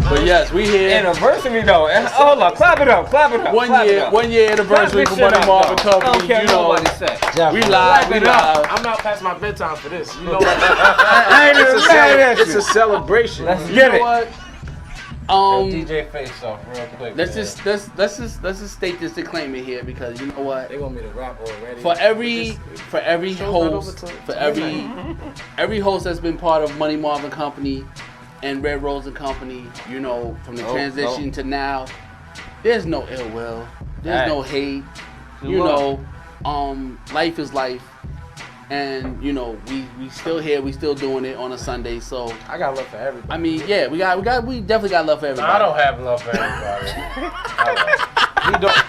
But yes, we here. Anniversary though. Hold on, clap it up. 1 year anniversary for Money Marv and Company. I don't care what nobody say. We live. I'm not past my bedtime for this. You know what? I ain't even mad at you. It's a celebration. Let's get it. What? DJ Face Off real quick. Let's just state this disclaimer here because you know what? They want me to rap already. For every host, every host that's been part of Money Marv and Company and Red Rose and Company, you know, from the transition to now, there's no ill will, there's no hate. You know, life is life. And you know, we still here, we still doing it on a Sunday. So I got love for everybody. I mean, yeah, we definitely got love for everybody. I don't have love for everybody.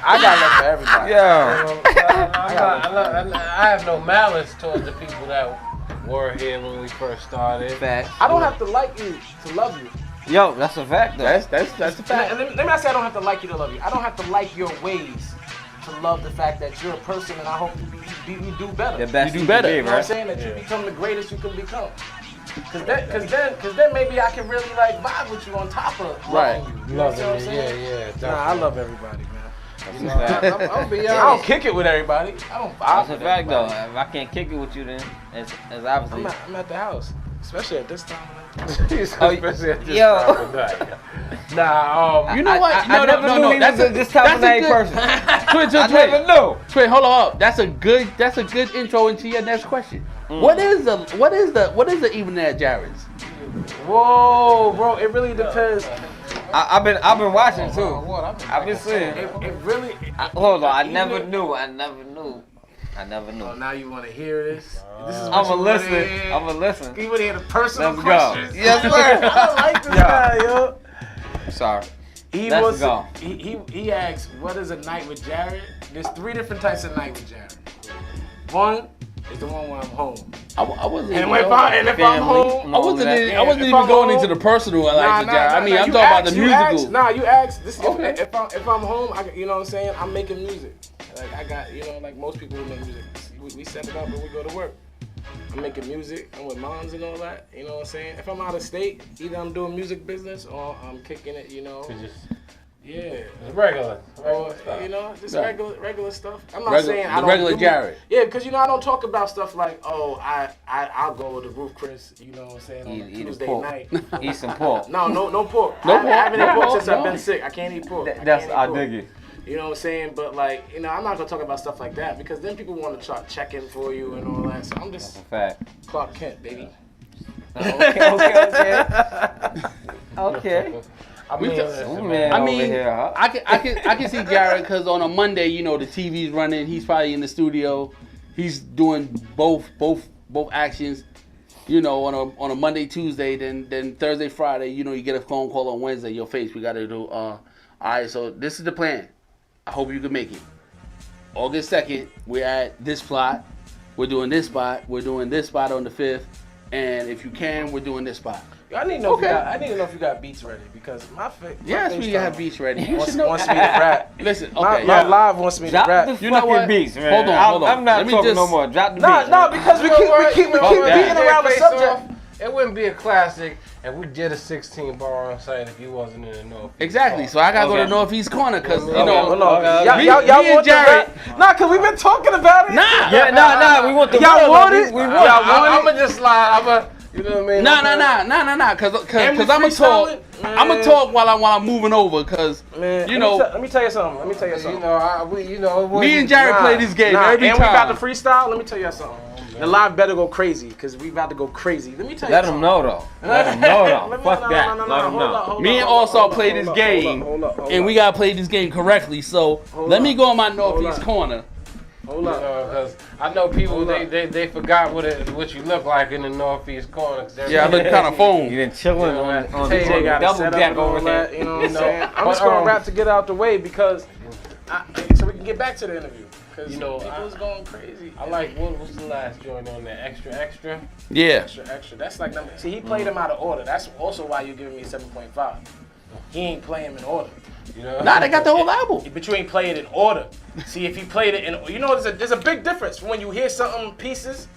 I got love for everybody. I have no malice towards the people that were here when we first started. Fact. I don't have to like you to love you. Yo, that's a fact though. That's a fact. And let me not say I don't have to like you to love you. I don't have to like your ways to love the fact that you're a person, and I hope you do better. The best you do better. Be, You know what I'm saying? That you become the greatest you can become. Cause then maybe I can really like vibe with you on top of loving you. You know what I'm saying? Yeah. Nah, I love everybody, man. That's a fact. I'll be honest. I don't kick it with everybody. I don't vibe That's a with fact though. everybody. If I can't kick it with you, then it's obviously. I'm at the house, especially at this time. Especially at this time of night. Nah, you know what? I never knew he was this type of night person. I never knew. Twin, hold on. That's a good intro into your next question. What is the evening at Jared's? Whoa, bro! It really depends. I've been watching too. I've been seeing. It really. Hold on. I never knew. Oh, now you want to hear this? This is what I'm you gonna wanna listen. hear. I'm gonna listen. You want to hear the personal Let's questions? go. Yes, sir. I don't like this guy, yo. Sorry. Let's go. He asked, what is a night with Jared? There's 3 different types of night with Jared. One is the one where I'm home. I wasn't. And if I'm home, I wasn't if even I'm going home- into the personal. I Nah, I mean, I'm you talking about the asked, you musical. asked, you asked. This, Okay. if I'm home, you know what I'm saying? I'm making music. Like I got, you know, like most people who make music, we set it up and we go to work. I'm making music. I'm with moms and all that. You know what I'm saying? If I'm out of state, either I'm doing music business or I'm kicking it. You know. Yeah. It's regular Or, stuff. you know, just Yeah. regular stuff. I'm not saying I don't regular do- Jared. Yeah, because you know I don't talk about stuff like, oh, I'll go to Roof Chris. You know what I'm saying? On a Eat Tuesday pork. night. Eat some pork. No pork. No I haven't eaten pork. pork since No. I've been sick. I can't eat pork. I dig it. You know what I'm saying? But like, you know, I'm not gonna talk about stuff like that because then people want to try checking for you and all that. So I'm just Fact. Clark Kent, baby. Okay. I mean, Ooh, man, I over mean, here, huh? I can see Jared because on a Monday, you know, the TV's running. He's probably in the studio. He's doing both actions. You know, on a Monday, Tuesday, then Thursday, Friday. You know, you get a phone call on Wednesday. Your face, we got to do. All right, so this is the plan. I hope you can make it. August 2nd, we're at this spot. We're doing this spot. We're doing this spot on the 5th. And if you can, we're doing this spot. I need to know if you got beats ready because my Yes, we have beats ready. wants me to rap. Listen, My okay. live wants me to Drop rap. the You know fucking what? beats, man. Hold on. I'm not Let me talking just- no more. Drop the beats. No, because we keep beating around the subject. It wouldn't be a classic if we did a 16 bar on site if you wasn't in the North. Exactly. So I gotta go to Okay. Northeast Corner because you Hold know. on. Y'all me want and the Jared. rap? Nah, cause we've been talking about it. Nah. Yeah, nah. We want the Y'all real, want though. it? We want Y'all it. want I'ma just slide. You know what I mean? Nah. Cause And we I'ma talk. freestyling? I'ma talk while I'm moving over. Cause Man, you know. let me tell you something. Me and Jared play this game every and time. we about to freestyle. Let me tell you something. The live better go crazy because we about to go crazy. Let me tell you Let something. them know, though. Let them know, though. Fuck that. No, Let them hold know. up, Me and hold AllStar up, play hold this up, game, hold up, and we gotta play this game correctly. So let me go on my Northeast up. Corner. Hold up. Because I know people they forgot what you look like in the Northeast corner. Yeah, I look kind of You phone. been chilling on TJ got double set up deck and all over that, here. you know what I'm saying? I'm just gonna rap to get out the way because so we can get back to the interview. Because people's going crazy. I like what was the last joint on there? Extra. Yeah. Extra. That's like number. See, he played them out of order. That's also why you're giving me 7.5. He ain't playing them in order. You know? Nah, they got the whole album. But you ain't play it in order. See, if he played it in, you know, there's a big difference when you hear something pieces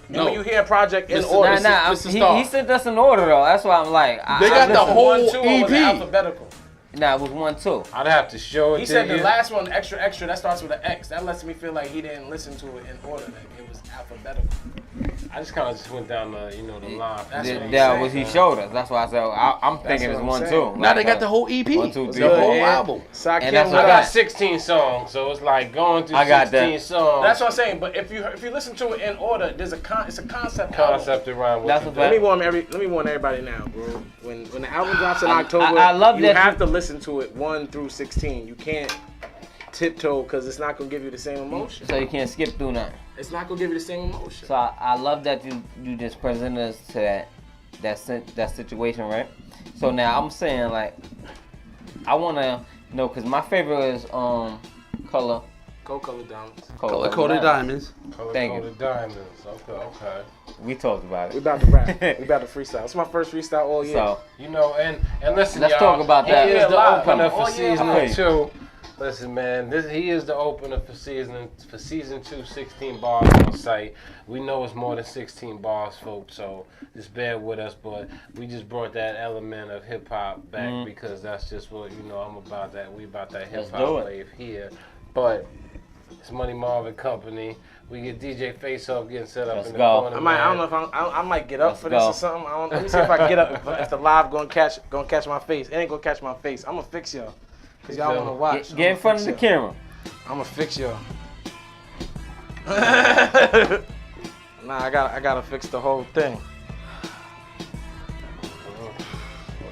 and when you hear a project in order. Nah. He sent us an order though. That's why I'm like. They got the whole 1, 2, or was it EP. alphabetical? Nah, it was 1, 2. I'd have to show it He to said you. the last one, extra, that starts with an X. That lets me feel like he didn't listen to it in order. That it was alphabetical. I just kind of just went down the, the line. That was he showed us. That's why I said I'm thinking it's 1, 2. Now they got the whole EP. 1, 2, 3, the whole 4. album. So And that's I what got 16 songs, so it's like going through 16 songs. That's what I'm saying. But if you listen to it in order, it's a concept around what that's you a do. Let me warn everybody now, bro. When the album drops in October, I love you that have to listen to it 1 through 16. You can't tiptoe because it's not gonna give you the same emotion. So you can't skip through nothing. It's not gonna give you the same emotion. So I love that you just presented us to that situation, right? So now I'm saying like I wanna know because my favorite is Color. Colored Diamonds. Color-coded diamonds. Thank you. Color-coded diamonds. Okay. We talked about it. We about to rap. We about to freestyle. It's my first freestyle all year. So and listen, let's y'all, talk about that. He is the Live. opener for Oh, yeah. season 2. Listen, man, he is the opener for season 2, 16 bars on site. We know it's more than 16 bars, folks, so just bear with us. But we just brought that element of hip hop back because that's just what I'm about. That we about that hip hop wave here. But it's Money Marv and Company. We get DJ Face Off getting set up in the corner. I don't know if I might get up for this or something. Let me see if I can get up. If the live gonna catch my face, it ain't gonna catch my face. I'm gonna fix y'all. Cause y'all wanna watch. Get in front of the camera. I'm gonna fix y'all. Nah, I gotta fix the whole thing.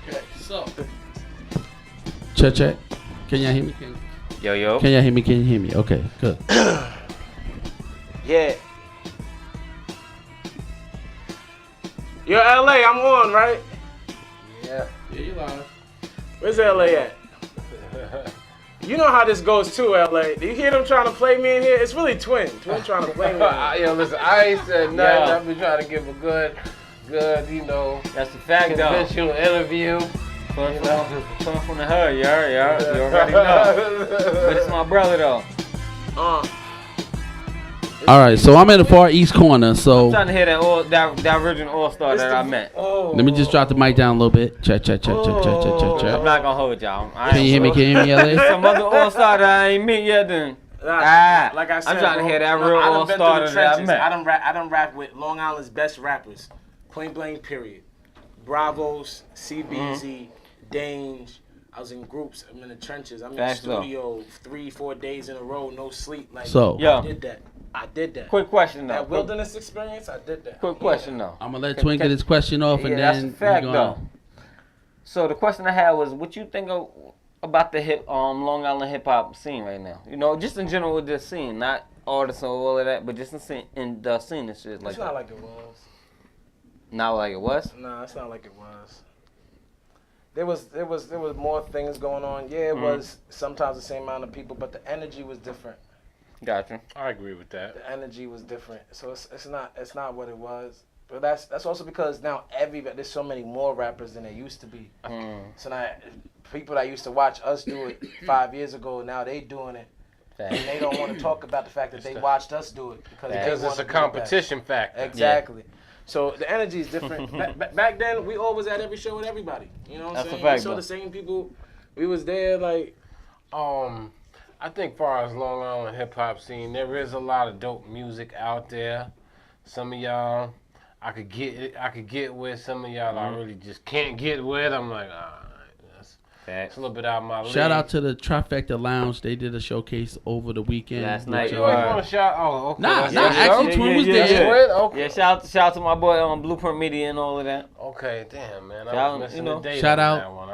Okay, so check. Can y'all hear me? Yo. Can y'all hear me? Can you hear me? Okay, good. Yeah. You're LA, I'm on, right? Yeah. Yeah, you live. Where's LA at? You know how this goes too, LA. Do you hear them trying to play me in here? It's really Twin. Twin trying to play me in here. Listen, I ain't said nothing. I've been trying to give a good, that's the fact though. conventional interview. Coming from the hood, you already know. But it's my brother though. All right, so I'm in the far east corner. So I'm trying to hear that original AllStar that I met. let me just drop the mic down a little bit. Check. I'm not gonna hold y'all. Can you hear me? Can you hear me, LA? Some other AllStar that I ain't met yet. Then like I said, I'm trying to hear that bro, real I done been through AllStar the that I trenches. met. I done rap with Long Island's best rappers. Point blank, period. Bravos, CBZ, Dange. I was in groups. I'm in the trenches. I'm in the studio 3-4 days in a row, no sleep. Like, I did that. Quick question though. That wilderness experience, I did that. Quick question though. I'm gonna let Twin get his question off, and that's then a fact we though. So the question I had was, what you think about the Long Island hip hop scene right now? Just in general with the scene, not artists or all of that, but just in the scene and shit like It's not like it was. Not like it was? Nah, it's not like it was. There was more things going on. Yeah, it was sometimes the same amount of people, but the energy was different. Gotcha. I agree with that. The energy was different, so it's not what it was. But that's also because now there's so many more rappers than there used to be. So now people that used to watch us do it 5 years ago, now they doing it, and they don't want to talk about the fact that they watched us do it because it's a competition factor. Exactly. Yeah. So the energy is different. Back then, we all was at every show with everybody. You know what I'm saying? Fact, we saw the same people. We was there like. I think far as Long Island hip hop scene, there is a lot of dope music out there. Some of y'all I could get with. Some of y'all I really just can't get with. I'm like, that's a little bit out of my league. Shout out to the Trifecta Lounge. They did a showcase over the weekend. Last night. You always want to shout? Oh, okay. Nah. Actually, Twin was there. Okay. Yeah, shout out to my boy on Blueprint Media and all of that. Okay, damn man.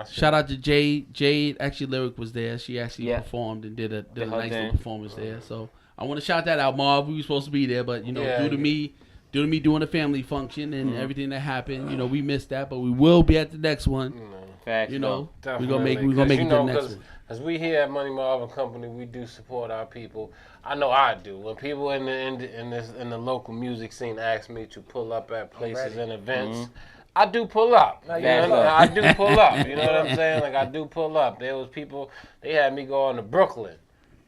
Shout out to Jade. Jade actually Lyric was there. She actually performed and did a nice little performance there. So I want to shout that out, Marv. We were supposed to be there, but due to me doing a family function and everything that happened, we missed that, but we will be at the next one. Facts, we're gonna make it to the next one. As we here at Money Marv and Company, we do support our people. I know I do. When people in the local music scene ask me to pull up at places and events, I do pull up. I do pull up. You know what I'm saying? Like I do pull up. There was people. They had me going to Brooklyn.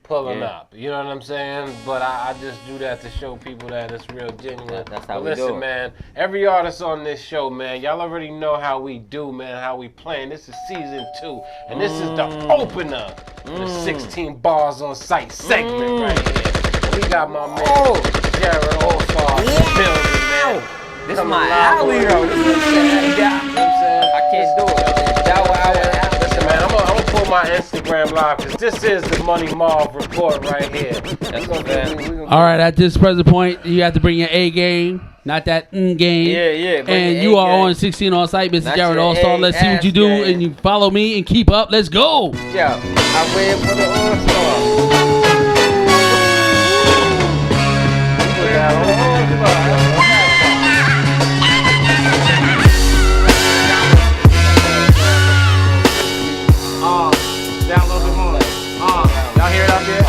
Pulling up, you know what I'm saying? But I just do that to show people that it's real genuine. That's how but we listen, do it. man, every artist on this show, man, y'all already know how we do, man, how we playing. This is season 2, and this is the opener, the 16 bars on site segment right here. We got my man Jared AllStar in the building, man. yo, this is my alley though. This is what I'm saying. Yeah. You know what I'm saying? I can't do it. That hour. Listen, man, I'm gonna pull my Instagram live because this is the Money Marv report right here. That's what I'm All right, at this present point, you have to bring your A game, not that game. Yeah. And you are on 16 on site, Mr. Jared AllStar. Let's see what you do, and you follow me and keep up. Let's go. Yeah, I wait for the AllStar. Down a little bit more. Y'all hear it out there?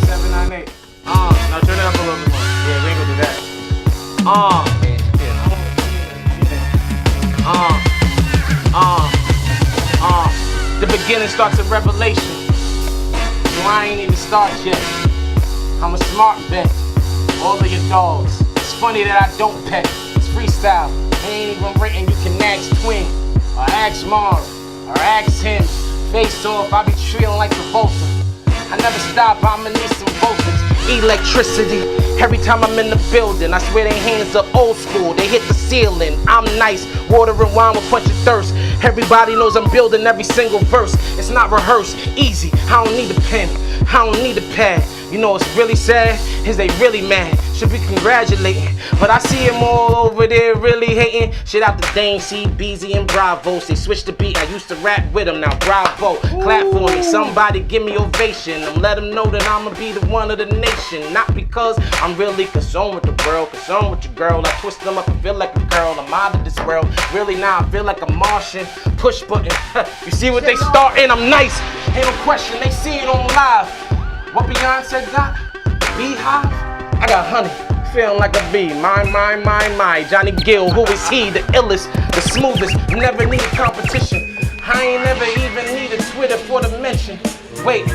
798. Now turn it up a little bit more. Yeah, we ain't gonna do that. The beginning starts at Revelation. So I ain't even start yet. I'm a smart vet. All of your dogs. It's funny that I don't pet. It's freestyle. It ain't even written. You can ask Twin, or ask Marv, or ask him. Face off, I be treating like the Volta. I never stop, I'ma need some voltage. Electricity, every time I'm in the building. I swear their hands are old school, they hit the ceiling. I'm nice, water and wine will quench your thirst. Everybody knows I'm building every single verse. It's not rehearsed, easy, I don't need a pen, I don't need a pad. You know what's really sad, is they really mad. Should be congratulating, but I see them all over there really hating. Shit out the Dane, C, BZ, and Bravo. They switched the beat, I used to rap with them, now bravo. Clap for me, somebody give me ovation. And let them know that I'ma be the one of the nation. Not because I'm really concerned with the world, concerned with your girl. I twist them up and feel like a girl, I'm out of this world. Really now I feel like a Martian. Push button, you see what they starting, I'm nice. Ain't no question, they see it on live. What Beyonce got? Beehive? I got honey, feeling like a bee. My. Johnny Gill, who is he? The illest, the smoothest, never need competition. I ain't never even need a Twitter for the mention. Wait,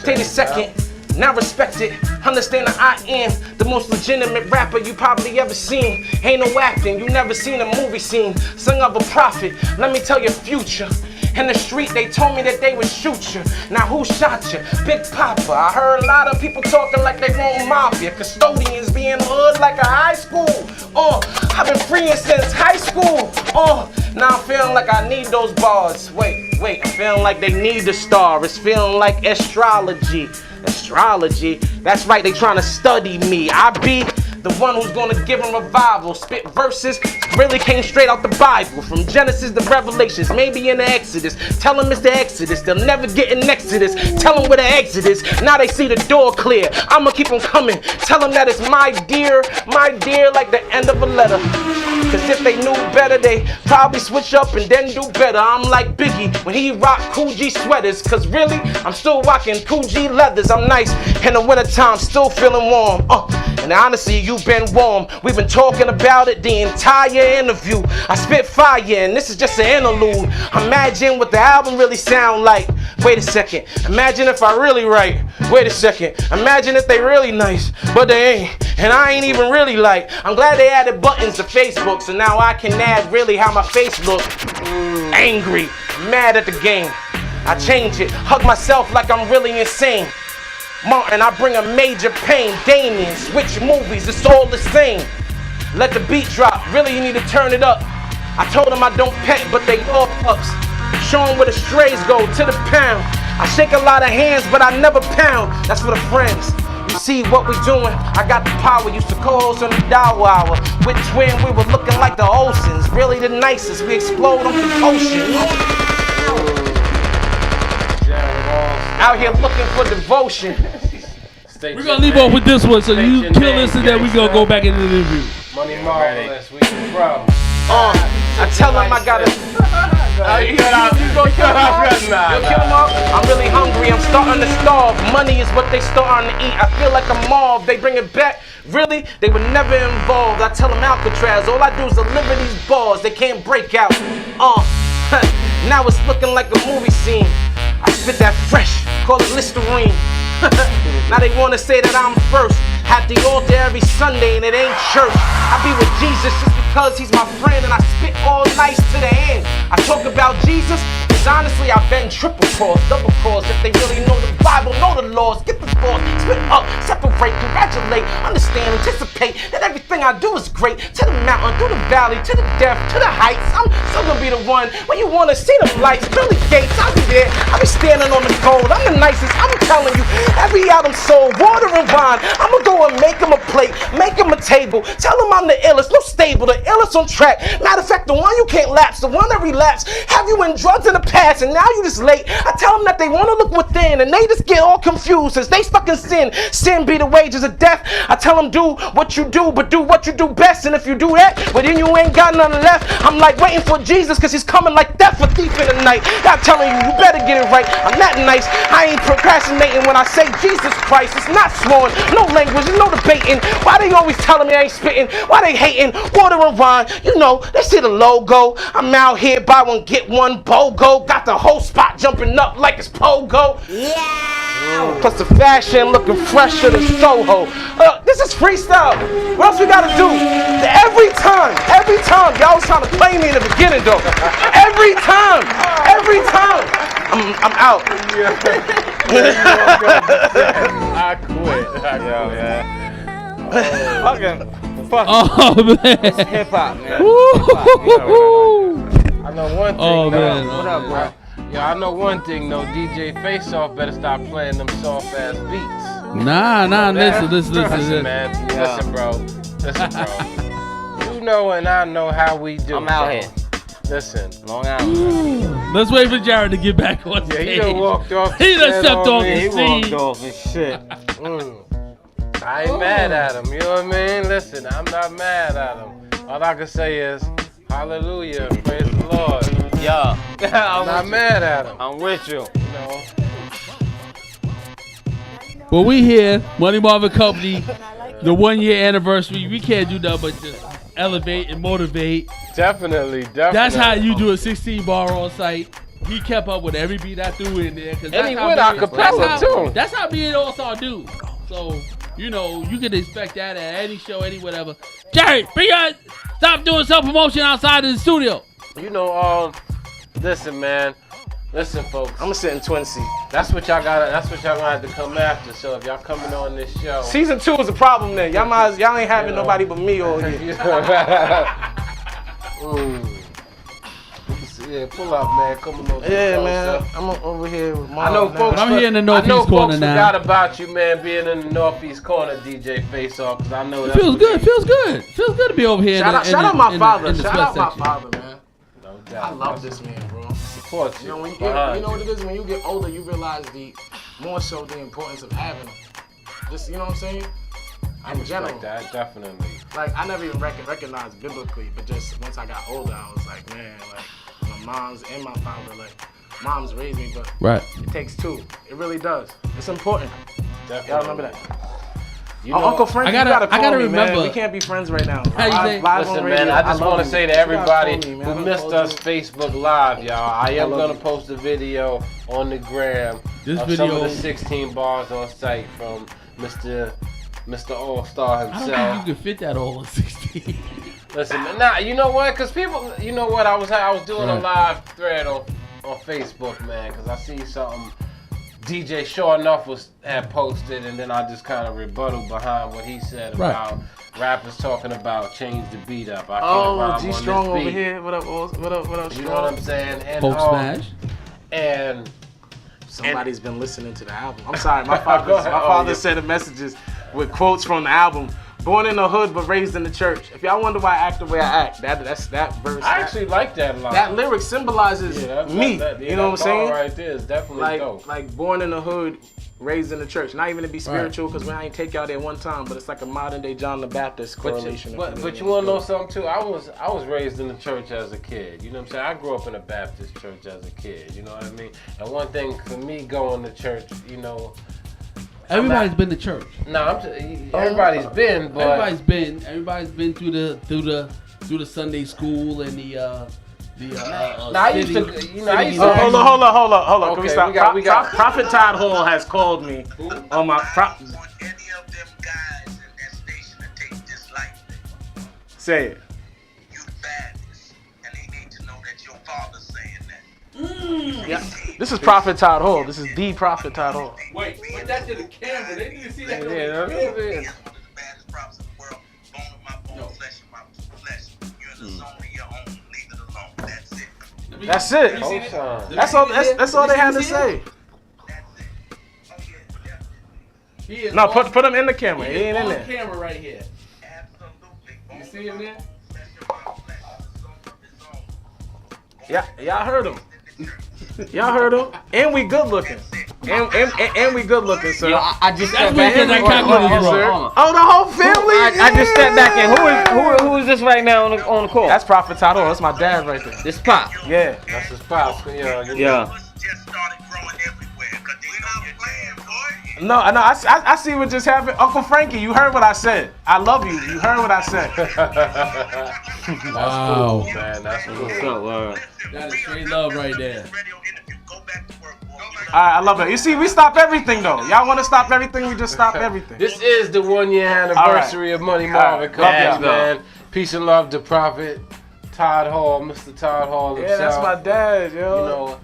take a second, now respect it. Understand that I am the most legitimate rapper you probably ever seen. Ain't no acting, you never seen a movie scene. Son of a prophet, let me tell you future. In the street, they told me that they would shoot you. Now who shot you? Big Papa. I heard a lot of people talking like they want mafia. Custodians be in the hood like a high school. I've been freeing since high school. Now I'm feeling like I need those bars. Wait, I'm feeling like they need the star. It's feeling like astrology. Astrology? That's right, they trying to study me. I be the one who's gonna give them revival. Spit verses, really came straight out the Bible. From Genesis to Revelations, maybe in the Exodus. Tell them it's the Exodus, they'll never get in Exodus. Tell them where the exit is, now they see the door clear. I'ma keep them coming, tell them that it's my dear, like the end of a letter. Cause if they knew better, they probably switch up and then do better. I'm like Biggie when he rock Coogee sweaters. Cause really, I'm still rocking Coogee leathers. I'm nice in the wintertime, still feeling warm. And honestly, you've been warm. We've been talking about it the entire interview. I spit fire and this is just an interlude. Imagine what the album really sound like. Wait a second, imagine if I really write. Wait a second, imagine if they really nice, but they ain't. And I ain't even really like. I'm glad they added buttons to Facebook, so now I can add really how my face look. Angry, mad at the game. I change it, hug myself like I'm really insane. Martin, I bring a major pain. Damien, switch movies, it's all the same. Let the beat drop, really you need to turn it up. I told them I don't pet, but they all pups. Show them where the strays go, to the pound. I shake a lot of hands, but I never pound. That's for the friends. You see what we doing? I got the power, used to co-host on the Dow Hour. With Twin, we were looking like the Olsens. Really the nicest, we explode on the ocean. Out here looking for devotion. We're gonna leave off with this one, so you kill this and then we gonna go back into the interview. Money Marvelous, we the problem. I tell them I gotta. You gonna kill him off? You'll kill him off? I'm really hungry, I'm starting to starve. Money is what they starting to eat. I feel like a Marv, they bring it back. Really? They were never involved. I tell them Alcatraz, all I do is deliver these bars, they can't break out. Now it's looking like a movie scene. I spit that fresh, call it Listerine. Now they wanna say that I'm first. At the altar every Sunday and it ain't church. I be with Jesus just because he's my friend and I spit all nice to the end. I talk about Jesus, it's Cause honestly, I've been triple cross, double cross. If they really know the Bible, know the laws, get the thoughts, split up, separate, congratulate, understand, anticipate that everything I do is great. To the mountain, through the valley, to the depth, to the heights. I'm still gonna be the one when you wanna see the lights, Billy Gates. I'll be there, I'll be standing on the gold. I'm the nicest, I'm telling you. Every album sold, water and wine. I'ma go and make him a plate, make him a table. Tell him I'm the illest, no stable, the illest on track. Matter of fact, the one you can't lapse, the one that relapsed. Have you in drugs in the past and now you just late. I tell them that they wanna look within and they just get all confused since they stuck in sin. Sin be the wages of death. I tell them do what you do, but do what you do best. And if you do that, but then you ain't got nothing left. I'm like waiting for Jesus cause he's coming like death for thief in the night. I'm telling you, you better get it right. I'm that nice. I ain't procrastinating when I say Jesus Christ. It's not sworn, no language, no debating. Why they always telling me I ain't spitting? Why they hating? Water and wine, you know, they see the logo. I'm out here, buy one, get one, BOGO. Got the whole spot jumping up like it's pogo. Yeah. Plus the fashion looking fresher than Soho. This is freestyle. What else we gotta do? Every time, y'all was trying to play me in the beginning though. Every time. I'm out. I quit. Fuck. Oh man. It's hip hop, man. I know one thing. Oh though. man. What up, bro? Yeah, I know one thing though. DJ Face Off better stop playing them soft ass beats. Nah, listen. Listen, man. Yeah. Listen, bro. You know and I know how we do. I'm out here. Listen. Long Island. Let's wait for Jared to get back on stage. Yeah, he done walked off. He done stepped off He the walked scene. off and shit. I ain't mad at him, you know what I mean? Listen, I'm not mad at him. All I can say is, hallelujah, praise the Lord. Yeah. I'm not mad at him. I'm with you. You know? But we here, Money Marvin Company, the 1 year anniversary. We can't do nothing but just elevate and motivate. Definitely. That's how you do a 16 bar on site. He kept up with every beat I threw in there. And he went acapella too. That's how being AllStar do. So, you know, you can expect that at any show, any whatever. Jerry, stop doing self-promotion outside of the studio. You know, listen, man. Listen, folks. I'm gonna sit in twin seat. That's what y'all gonna have to come after. So if y'all coming on this show, Season 2 is a problem then. Y'all ain't having nobody but me all year. Yeah, pull up, man. Come on. Yeah, man. I'm over here with Marv. I know folks. I'm here in the Northeast corner now. Forgot about you, man, being in the Northeast corner, DJ Face Off, because I know that Feels good to be over here. Shout out my father. Shout Shout out my father, man. No doubt. I love this man, bro. Support you. You know, when you know what it is? When you get older, you realize more so the importance of having them. Just, you know what I'm saying? In general. Like that, definitely. Like, I never even recognized biblically, but just once I got older, I was like, man, like, my mom's and my father, like, mom's raised me, but it takes two. It really does. It's important. Definitely. Y'all remember that? You know, Uncle Frank, you gotta call me, remember. man. We can't be friends right now. How you say? Listen, man, I just want to say to everybody me, who missed us Facebook Live, y'all, I am going to post a video on the gram of some of the 16 bars on site from Mr. AllStar himself. I don't think you can fit that all in 16. Listen, nah, you know what? Because people, you know what? I was doing a live thread on Facebook, man, because I see something DJ Sure Enough had posted, and then I just kind of rebutted behind what he said about rappers talking about change the beat up. I can't rhyme G on Strong this beat. over here. What up, Strong? You know what I'm saying? And, Folk Smash. And somebody's been listening to the album. I'm sorry, my father sent messages with quotes from the album. Born in the hood but raised in the church. If y'all wonder why I act the way I act, that's that verse. I actually like that line. That lyric symbolizes me. You know what I'm saying? Right there is definitely dope. Like born in the hood, raised in the church. Not even to be spiritual, because I ain't take y'all there one time, but it's like a modern day John the Baptist correlation. But you want to know something too? I was raised in the church as a kid. You know what I'm saying? I grew up in a Baptist church as a kid. You know what I mean? And one thing for me going to church, you know. Everybody's been to church. No, everybody's been, but everybody's been through the Sunday school and the I used to hold on. Can we stop? We got Prophet Todd Hall has called me on my Say it. You badness, and they need to know that your father's saying that. Yeah. This is Prophet Todd Hall. This is the Prophet Todd Hall. Wait, put that to the camera. They need to see that. Yeah, That's it. That's all. That's all they had to say. No, put him in the camera. He ain't in there. Camera right here. You see him there? Yeah, y'all heard him. Y'all heard him. And we good looking. And we good looking, sir. Yo, I just stepped back in. I can't go to the Oh, the whole family. I just stepped back in. Who is this right now on the call? That's Prophet Todd Hall. That's my dad right there. This Pop. Yeah. That's his pops. Yeah. No, I see what just happened. Uncle Frankie, you heard what I said. I love you. You heard what I said. Wow. Cool, man. That's cool. What's up, That is straight love right there. All right, I love it. You see, we stop everything, though. Y'all want to stop everything? We just stop everything. This is the 1 year anniversary of Money Marv and Company, man. Peace and love to Prophet Todd Hall, Mr. Todd Hall himself. Yeah, that's my dad, yo. You know,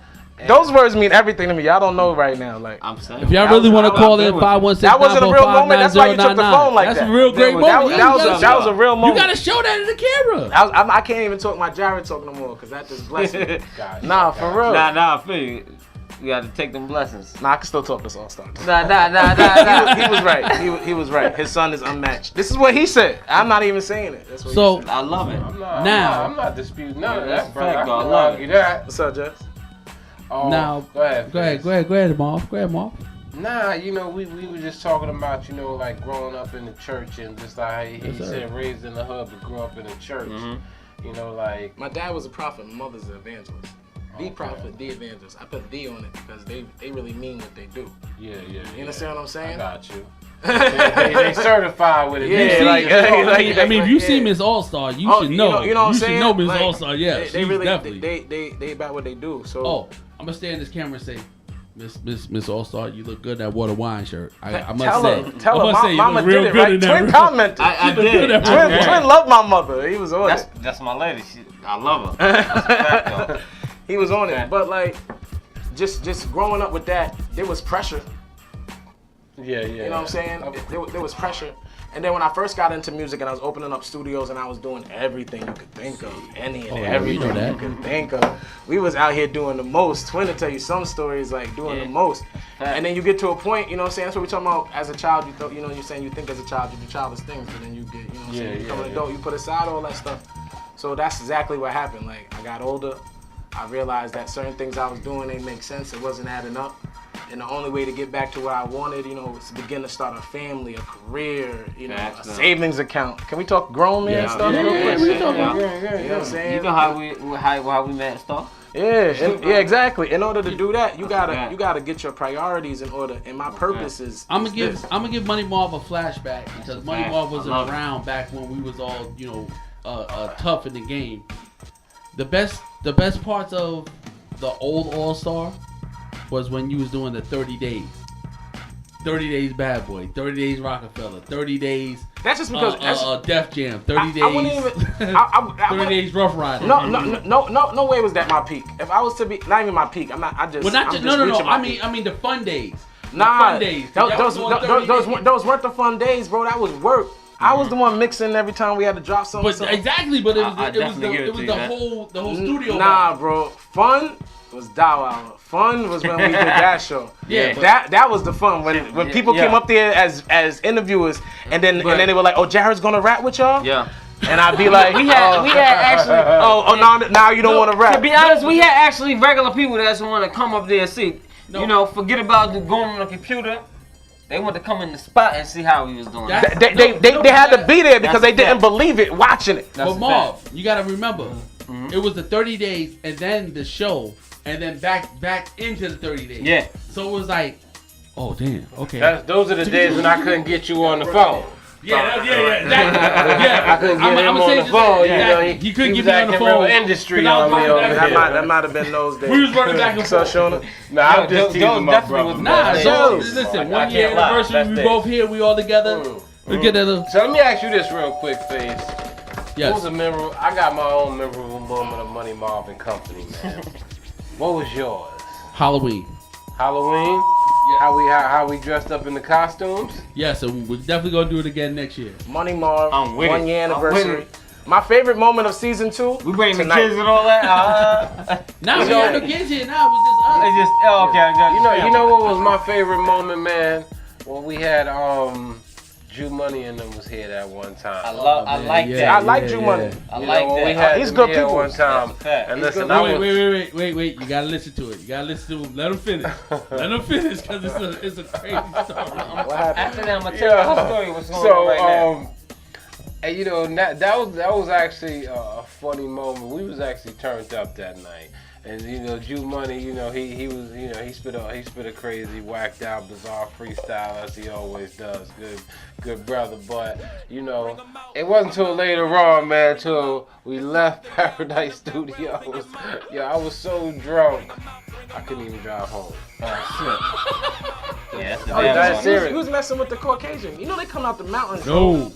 those words mean everything to me. Y'all don't know right now. Like, I'm saying. If y'all really want to call in 516, that wasn't a real moment. That's why you took the phone like that. That's a real great moment. That was a real moment. You gotta show that in the camera. I can't even talk my Jared talk no more because that just blessed me. Nah, for real. Nah, I feel you. You got to take them blessings. Nah, I can still talk this AllStar. Nah. He was right. He was right. His son is unmatched. This is what he said. I'm not even saying it. That's what he said. I love it. I'm not disputing none of that, bro. fact, I I can love argue that. What's up, Jess? Now, Go ahead, Marv. Go ahead, Marv. Nah, you know, we were just talking about, you know, like growing up in the church and just like he said, raised in the hub but grew up in the church. Mm-hmm. You know, like my dad was a prophet, my mother's an evangelist. The prophet, the evangelist. I put "the" on it because they really mean what they do. Yeah. You understand what I'm saying? I got you. they certified with it. Yeah, I mean, if you see Miss AllStar, you should know. You know what I'm saying? You should know Miss AllStar. Yeah, they really definitely. they about what they do. So I'm gonna stay in this camera and say, Miss AllStar, you look good in that water wine shirt. I must tell say, her, Mama did it right. Twin commented. I did. Twin loved my mother. He was on it. That's my lady. I love her. That's a fact, though. He was on it, but like, just growing up with that, there was pressure. Yeah. You know what I'm saying? There was pressure. And then when I first got into music and I was opening up studios and I was doing everything you could think of, everything you could think of. We was out here doing the most. Twin to tell you some stories like doing the most. And then you get to a point, you know what I'm saying? That's what we're talking about. As a child, you're saying you think as a child you do childish things, but then you get, you know what I'm saying? You become an adult, you put aside all that stuff. So that's exactly what happened. Like, I got older. I realized that certain things I was doing, they make sense. It wasn't adding up. And the only way to get back to what I wanted, was to begin to start a family, a career, a savings account. Can we talk grown man stuff real quick? We talking You know what I'm saying? You know how we met stuff? Yeah, exactly. In order to do that, you gotta get your priorities in order. And my purpose is I'm gonna give Money Marv a flashback because Money Marv wasn't around back when we was all tough in the game. The best parts of the old AllStar was when you was doing the 30 days. 30 days Bad Boy, 30 days Rockefeller, 30 days that's just because Def Jam, 30 days 30 days Rough Rider. No way was that my peak. If I was to be not even my peak, I'm not. I just. Well, not just, no. I mean the fun days. Nah, fun days. Those weren't the fun days, bro. That was work. I was the one mixing every time we had to drop something. But exactly, but it was the whole studio. Nah, bro. Fun was Dow Hour. Fun was when we did that show. Yeah, that was the fun when people came up there as interviewers and then they were like, "Oh, Jared's gonna rap with y'all." Yeah. And I'd be like, we had actually. Now you don't want to rap. To be honest, we had actually regular people that just want to come up there and see. No. Forget about going on the computer. They want to come in the spot and see how he was doing. They had to be there because they didn't believe it watching it. But Marv, you got to remember, it was the 30 days and then the show and then back into the 30 days. Yeah. So it was like, oh damn, okay. Those are the days when I couldn't get you on the phone. Exactly. I couldn't get him on the phone. He couldn't get me on the phone. Industry on me over there. That might have been those days. We was running back and forth. Shona. Nah, I'm just teasing my brother. Listen, 1 year anniversary, we both here, we all together. Let's get that. So let me ask you this real quick, FaZe. Yes. What was a memorable? I got my own memorable moment of Money Marv and Company, man. What was yours? Halloween. Halloween? Yeah. How we dressed up in the costumes? Yeah, so we're definitely gonna do it again next year. Money Marv, I'm with 1 it. year I'm anniversary. with My favorite moment of season 2. We bring the tonight. kids and all that. Now we got no kids here. Now it was just us. It's just okay. I got You know what was my favorite moment, man? When we had Jew Money and them was here that one time. I like that. I like Drew Money. I like when we that. had He's them good here people. one time. That's a fact. And He's listen, good. Wait. You gotta listen to it. You gotta listen to him. Let him finish. Let him finish because it's a crazy story. What happened? After that, I'm gonna tell you the story. What's going on right now? And you know that was actually a funny moment. We was actually turned up that night, and you know, Jew Money, you know, he was, you know, he spit a crazy, whacked out, bizarre freestyle as he always does. Good brother. But you know, it wasn't until later on, man, till we left Paradise Studios. Yo, I was so drunk, I couldn't even drive home. Yeah, that's Oh, that's serious. he was messing with the Caucasian. You know they come out the mountains. No.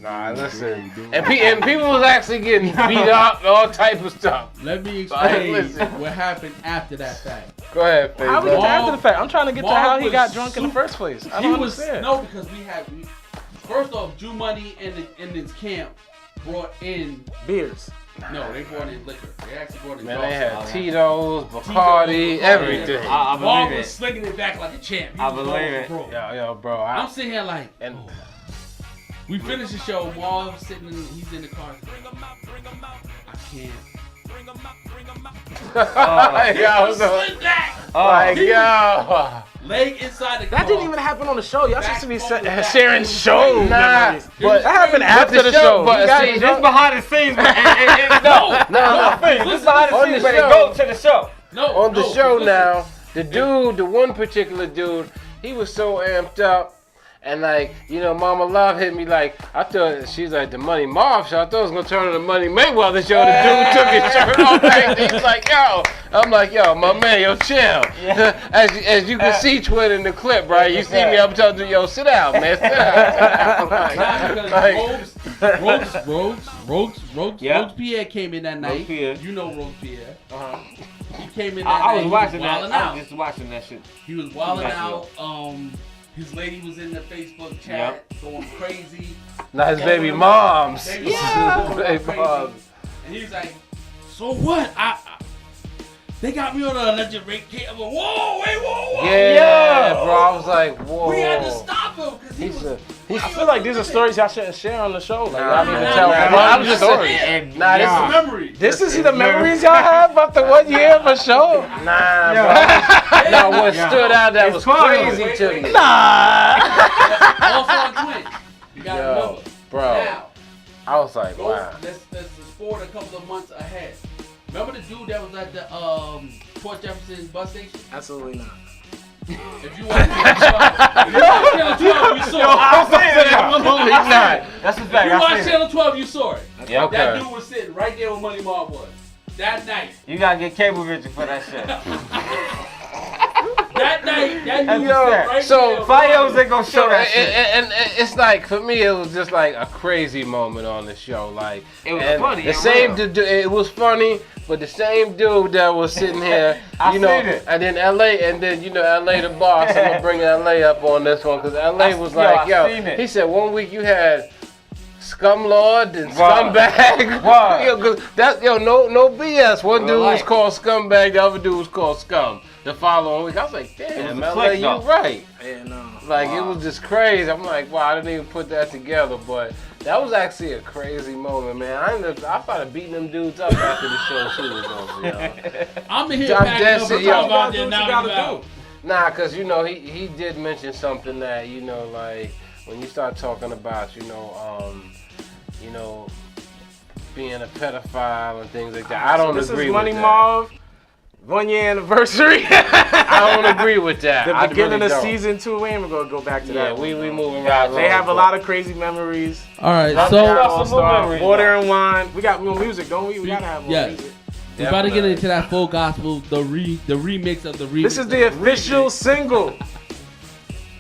Nah, listen. And people was actually getting beat up, all type of stuff. Let me explain Listen. what happened after that fact. Go ahead, Faye. How we get to after the fact? I'm trying to get to Marv how he was got drunk in the super- first place. I don't understand. No, because first off, Jew Money and his camp brought in Beers. No, they brought in liquor. They actually brought in Man, dog they had food. Tito's, Bacardi, everything. I Marv believe was it. slinging it back like a champ. He I was believe going it. for broke. Yo, bro. I'm sitting here like, And we finished the show. Marv sitting he's in the car. I can't. Slid back. Like, yo. Leg inside the car. That didn't even happen on the show. Y'all supposed to be Back sharing show. Nah, memories. That happened but after the show. But You guys see, was This drunk. behind the scenes, but this behind the On scenes, the but it show. go to the show. on the show now, the one particular dude, he was so amped up. And like, you know, Mama Love hit me like, I thought, she's like, the Money Marv show. I thought it was going to turn into the Money Mayweather show. The dude took his shirt off. Like, he's like, yo. I'm like, yo, my man, yo, chill. As you can see, Twitter in the clip, right? You see me, I'm telling you, yo, sit down, man, sit down. Rogues Pierre came in that night. Pierre. You know Rogues Pierre. He came in that I night. was watching He that. wilding I out. was just watching that shit. He was wilding out. His lady was in the Facebook chat going crazy. Not his baby moms. Baby Yeah. moms. Baby moms. And he's like, so what? They got me on an alleged rape case. I'm like, whoa, whoa. Yeah, bro. I was like, whoa. We had to stop him because he was. I feel like these are stories y'all shouldn't share on the show. Like, y'all need to nah, tell nah, one I'm just story. saying. Nah, this this is is memory. This is the memories y'all have after 1 year of a show? Nah, bro. Now, what stood out that was crazy to me. Also on Twitch. You gotta Yo, remember. bro. Now, I was like, wow. let's forward a couple of months ahead. Remember the dude that was at the Port Jefferson bus station? Absolutely not. If you watch Channel 12, you saw it. Absolutely not. That's a If fact. you I watch seen it. Channel 12, you saw it. Yeah, okay. That dude was sitting right there where Money Marv was. That night. You gotta get cable vision for that shit. That night, that dude was Yo, sitting right so there. Fios ain't gonna show that shit. And it's like, for me, it was just like a crazy moment on the show. Like, It was and funny, The it same real. dude, it was funny, but the same dude that was sitting here, I you know, seen it. and then LA, LA the boss. I'm gonna bring LA up on this one because LA was like, I seen it. he said 1 week you had Scumlord and Wow. Scumbag. Wow. Yo, 'cause no BS. One Real dude was life. called Scumbag, the other dude was called Scum. The following week, I was like, It damn, was a LA, click, you though. right. Yeah, no. Like, it was just crazy. I'm like, wow, I didn't even put that together. But that was actually a crazy moment, man. I started beating them dudes up after the show too was over, yo. I'm in here I'm packing dead up serious. and talking Yo, about do there what now you gotta and out. Nah, because, you know, he did mention something that, you know, like, when you start talking about, you know, being a pedophile and things like that, I don't This agree is Money with that. Marv, 1 year anniversary. I don't agree with that. The I beginning really of don't. season 2, we ain't even gonna go back to Yeah, that. we one. moving right along. They have a lot of crazy memories. All right, Let's so talk some more AllStar, memories, Water and Wine. We got more music, don't we? We gotta have more Yes. music. we're about to get into that full gospel, the remix of the remix. This is the official single.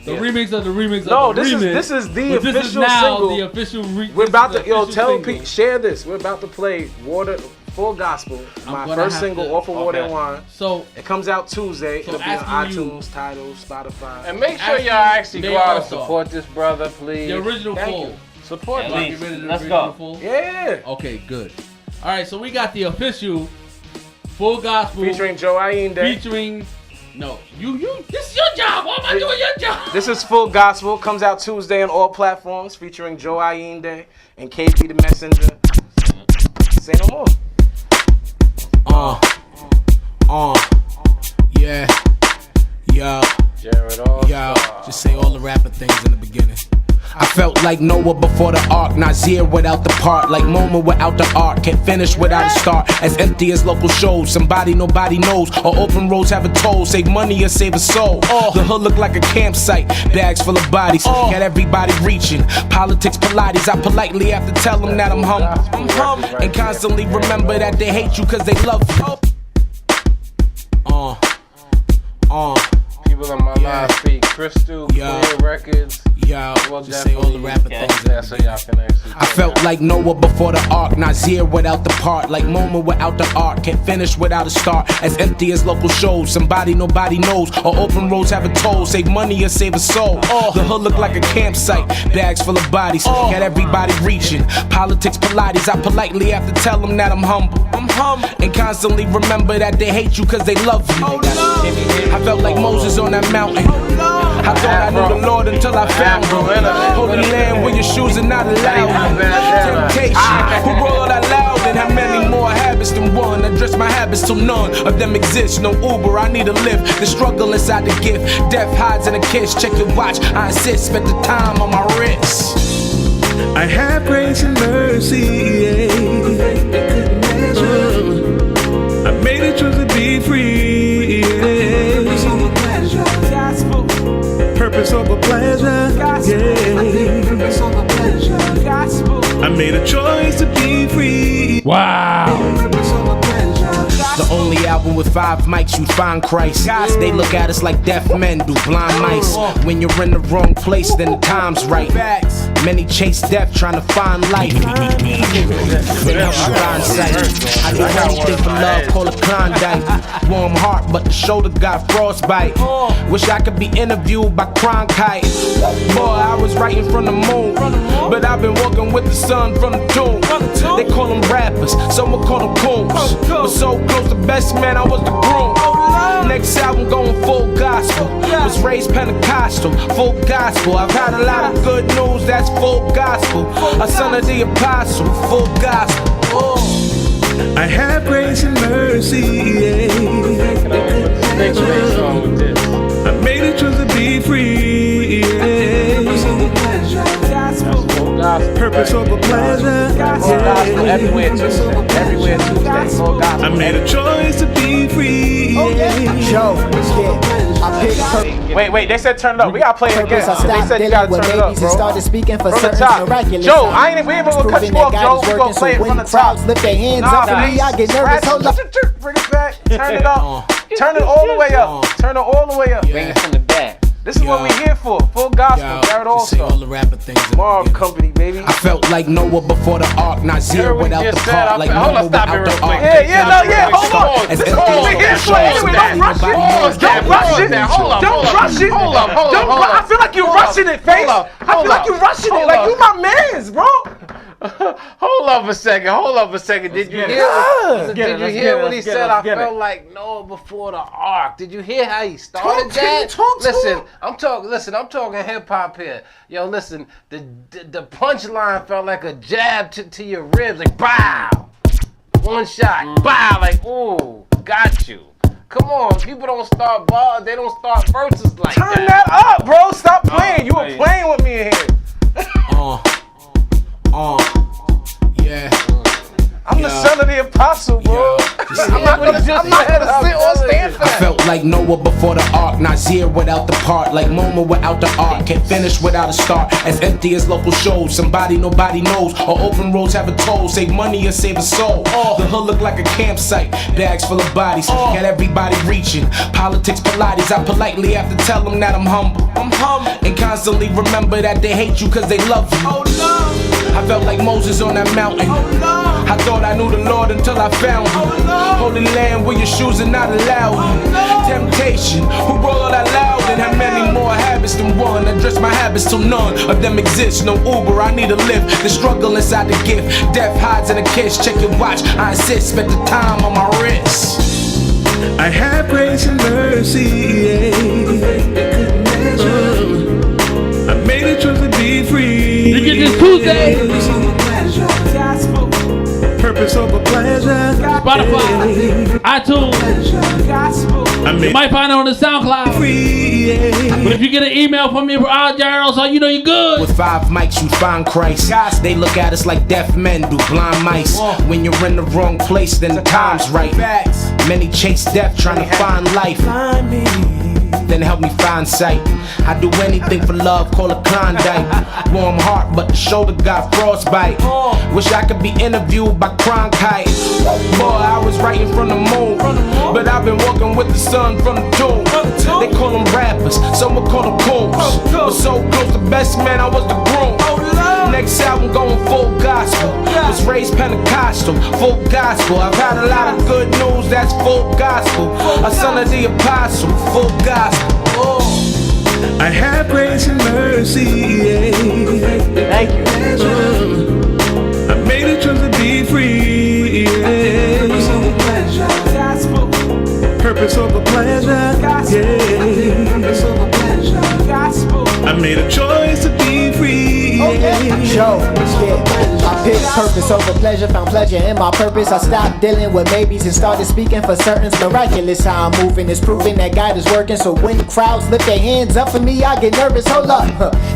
The remix of the remix No, of the this remix. is the But this is official now single. the official We're about to Pete share this. We're about to play Water Full Gospel. My gonna first have single to- off of Water okay. and Wine. So It comes out Tuesday. It'll be on asking you- iTunes, Tidal, Spotify. And make sure Actually, y'all actually they go out and also- support this brother, please. the original Thank full. you. Support At me. least. You ready to Let's original go. full? Yeah. Okay, good. All right, so we got the official Full Gospel Featuring Joe Ayinde. featuring. No, you. This is your job. Why am I doing your job? This is Full Gospel. Comes out Tuesday on all platforms. Featuring Joe Ayinde and KP the Messenger. Say no more. Yeah. Yo. Jared All Yo, just say all the rapper things in the beginning. I felt like Noah before the ark, Nazir without the part, like Moment without the ark, can't finish without a start, as empty as local shows, somebody nobody knows, or open roads have a toll, save money or save a soul. The hood look like a campsite, bags full of bodies, got everybody reaching, politics Pilates, I politely have to tell them that I'm humble, and constantly remember that they hate you cause they love you. People on my live feed, Crystal, Yeah. Clear Records. Yo, just say all the rapper things. Yeah, so y'all can actually. I felt like Noah before the ark, Nazir without the part, like Moment without the ark, can't finish without a start, as empty as local shows, somebody nobody knows, or open roads have a toll, save money or save a soul. The hood look like a campsite, bags full of bodies, got everybody reaching, politics Pilates, I politely have to tell them that I'm humble, and constantly remember that they hate you cause they love you. I felt like Moses on that mountain, I thought I knew the Lord until I found him. Holy land where your shoes are not allowed. Temptation, who roll out loud and have many more habits than one. I dress my habits till none of them exist. No Uber, I need a lift. The struggle inside the gift. Death hides in a kiss. Check your watch, I insist. Spent the time on my wrist. I have grace and mercy. I made a choice to be free. Purpose over pleasure. I made a choice to be free. Wow. The only album with 5 mics you'd find Christ. They look at us like deaf men do blind mice. When you're in the wrong place, then the time's right. Many chase death trying to find life. They help you find sight. I do anything for love, call it Klondike. Warm heart, but the shoulder got frostbite. Wish I could be interviewed by Cronkite. Boy, I was writing from the moon, but I've been walking with the sun from the tomb. They call them rappers, some will call them coons. But so close to best man, I was the groom. Next album going full gospel. Was raised Pentecostal, full gospel. I've had a lot of good news, that's full gospel. A son of the apostle, full gospel. I have grace and mercy. I made a choice to be free. Purpose over pleasure. Everywhere Tuesday. Everywhere Tuesday. Full Gospel. I made a choice to be free. Wait, they said turn it up. We gotta play it again. They said you gotta turn it up, bro. Started speaking for From the certain top. miraculous Joe, signs. we ain't even gonna cut you off, Joe. We gonna play it from the top. Lift their hands up for me, I get nervous. Hold up. Bring it back. Turn it up. Turn it all the way up. Turn it all the way up. Bring it from the back. This is what we here for. Full gospel. Jared Say all AllStar. the rapper things. in the Marv beginning. Company, baby. I felt like Noah before the ark, Nazir without the part, like hold on, Noah stop it without real the quick. ark. Yeah, hold on. As This is empty what we as here local for. Anyway, shows, don't rush nobody it. knows. Don't rush it. Don't rush it. Don't rush. I feel like you're rushing it, Face. I feel like you're rushing it. Like you my mans, bro. Hold up a second. Did you hear? Did you hear what he said? I felt like Noah before the ark. Did you hear how he started that? Listen, I'm talking hip hop here. Yo, listen, the punchline felt like a jab to your ribs, like bow, one shot, bow, like ooh, got you. Come on, people don't start bars, they don't start verses like that. Turn that up, bro. Stop playing. You were playing with me in here. Yeah. I'm the son of the apostle, bro. I'm not here to sit or stand for that? I felt like Noah before the ark, Nazir without the part, like Moma without the art. Can't finish without a start, as empty as local shows. Somebody nobody knows, or open roads have a toll. Save money or save a soul. The hood look like a campsite, bags full of bodies, got everybody reaching. Politics, Pilates, I politely have to tell them that I'm humble. And constantly remember that they hate you cause they love you. I felt like Moses on that mountain. I thought I knew the Lord until I found him. Holy land where your shoes are not allowed. Temptation, who roll all that loud and have many more habits than one. Address my habits till none of them exist. No Uber, I need a lift. The struggle inside the gift. Death hides in a kiss. Check your watch, I insist. Spent the time on my wrist. I have grace and mercy. I made a choice to be free. You get this Tuesday. Purpose over pleasure. Spotify, iTunes. You might find it on the SoundCloud. But if you get an email from me for AllStar, so you know you're good. With 5 mics, you find Christ. They look at us like deaf men do blind mice. When you're in the wrong place, then the time's right. Many chase death trying to find life. Then help me find sight. I do anything for love, call it Klondike. Warm heart, but the shoulder got frostbite. Wish I could be interviewed by Cronkite. Boy, I was writing from the moon, but I've been walking with the sun from the tomb. They call them rappers, some would call them coons. But so close to best man, I was the groom. Next album going full gospel. Was raised Pentecostal, full gospel. I've had a lot of good news, that's full gospel. A son of the apostle, full gospel. I have grace and mercy. Thank you. I made a choice to be free. Purpose over pleasure. I made a choice to be free. I picked purpose over pleasure, found pleasure in my purpose. I stopped dealing with maybes and started speaking for certain's. Miraculous how I'm moving, it's proving that God is working. So when the crowds lift their hands up for me, I get nervous. Hold up,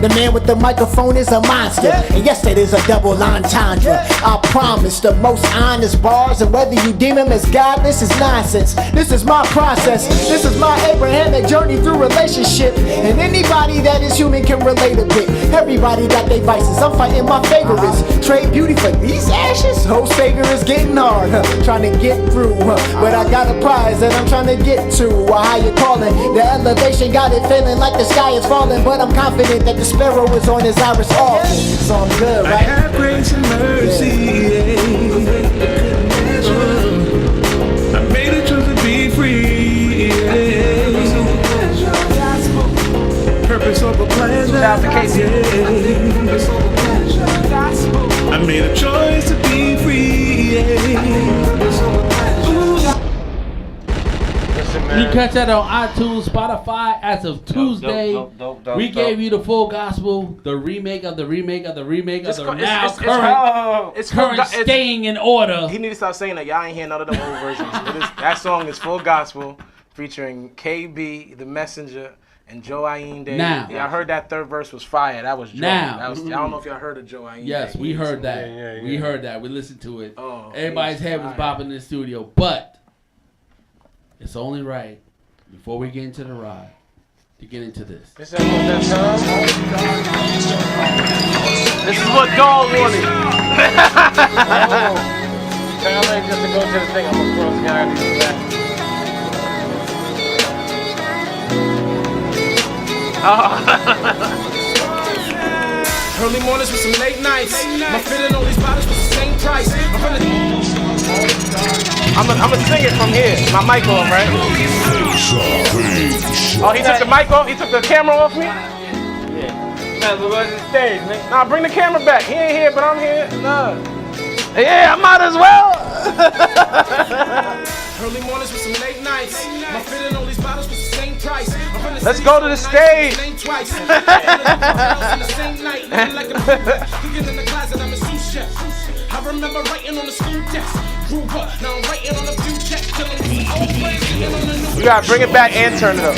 the man with the microphone is a monster, and yes, that is a double entendre. I promise the most honest bars, and whether you deem him as God, this is nonsense. This is my process, this is my Abrahamic journey through relationship, and anybody that is human can relate a bit. Everybody got their vices, I'm fighting my favorites. Trade beauty for these ashes? Whole savior is getting hard, trying to get through, but I got a prize that I'm trying to get to. How you calling? The elevation got it feeling like the sky is falling, but I'm confident that the sparrow is on his iris often. So I'm good, right? I have grace and mercy. I made a choice to be free. Purpose over pleasure. Shout out to Casey. I made a choice to be free. You can catch that on iTunes, Spotify as of Tuesday. We gave you the full gospel, the remake of the remake of the remake of the now current staying in order. He need to stop saying that. Y'all ain't hear none of the old versions. That song is full gospel, featuring KB, The Messenger, and Joe Ayin Day. Now, yeah, I heard that third verse was fire. That was Joe. Now, I don't know if y'all heard of Joe Ayin. Yes, Day. we heard that. Yeah. We heard that. We listened to it. Oh, everybody's head was bopping in the studio, but it's only right before we get into the ride to get into this. This is what Dog wanted. Tell me just to go to the thing. I'm gonna cross the guy to the back. Early mornings with some late nights. My feeling all these bottles was the same price. I'm gonna sing it from here. My mic on, right? Oh, he took the mic off? He took the camera off me? Yeah. Might as well go to the stage, man. Nah, bring the camera back. He ain't here, but I'm here. Nah. Yeah, I might as well. Early mornings with some late nights. My feeling all these bottles was the same price. Let's go to the stage. I remember writing on the school desk. Grew up, now I'm writing on a few checks. You gotta bring it back and turn it up.